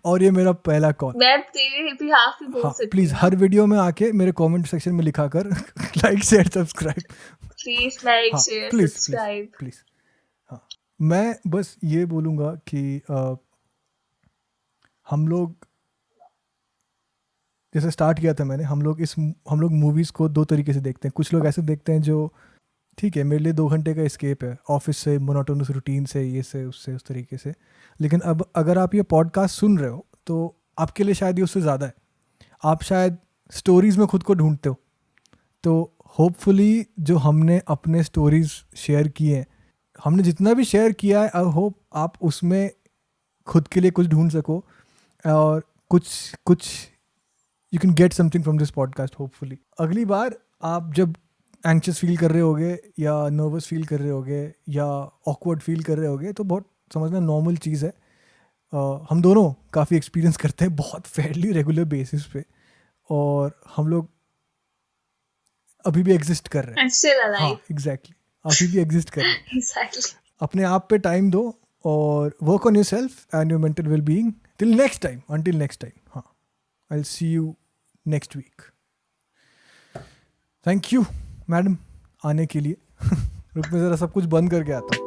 और ये मेरा पहला कॉल. मैं तेरे बिहाफ पे बोल सकती हूँ. प्लीज हर वीडियो में आके मेरे कमेंट सेक्शन में लिखा कर like share subscribe. Please like share subscribe please. हाँ, मैं बस ये बोलूँगा कि हम लोग जैसे स्टार्ट किया था मैंने, हम लोग मूवीज़ को 2 तरीके से देखते हैं. कुछ लोग ऐसे देखते हैं जो ठीक है मेरे लिए 2 घंटे का एस्केप है ऑफिस से, मोनोटोनस रूटीन से, ये से उससे उस तरीके से. लेकिन अब अगर आप ये पॉडकास्ट सुन रहे हो तो आपके लिए शायद ये उससे ज़्यादा है. आप शायद स्टोरीज़ में खुद को ढूंढते हो. तो होपफुली जो हमने अपने स्टोरीज़ शेयर किए हैं, हमने जितना भी शेयर किया है, आई होप आप उसमें खुद के लिए कुछ ढूंढ सको और कुछ you can get something from this podcast. Hopefully अगली बार आप जब एंक्शस फील कर रहे होगे या नर्वस फील कर रहे होगे या ऑकवर्ड फील कर रहे होगे तो बहुत समझना नॉर्मल चीज़ है. हम दोनों काफ़ी एक्सपीरियंस करते हैं बहुत फेयरली रेगुलर बेसिस पे, और हम लोग अभी भी एग्जिस्ट कर रहे हैं. हाँ एग्जैक्टली, अभी भी एग्जिस्ट कर रहे हैं. Exactly. अपने आप पे टाइम दो और work on yourself and your mental well being. Till next time, until next time. हाँ, I will see you next week. Thank you madam आने के लिए. रुक मैं ज़रा सब कुछ बंद करके आता हूँ.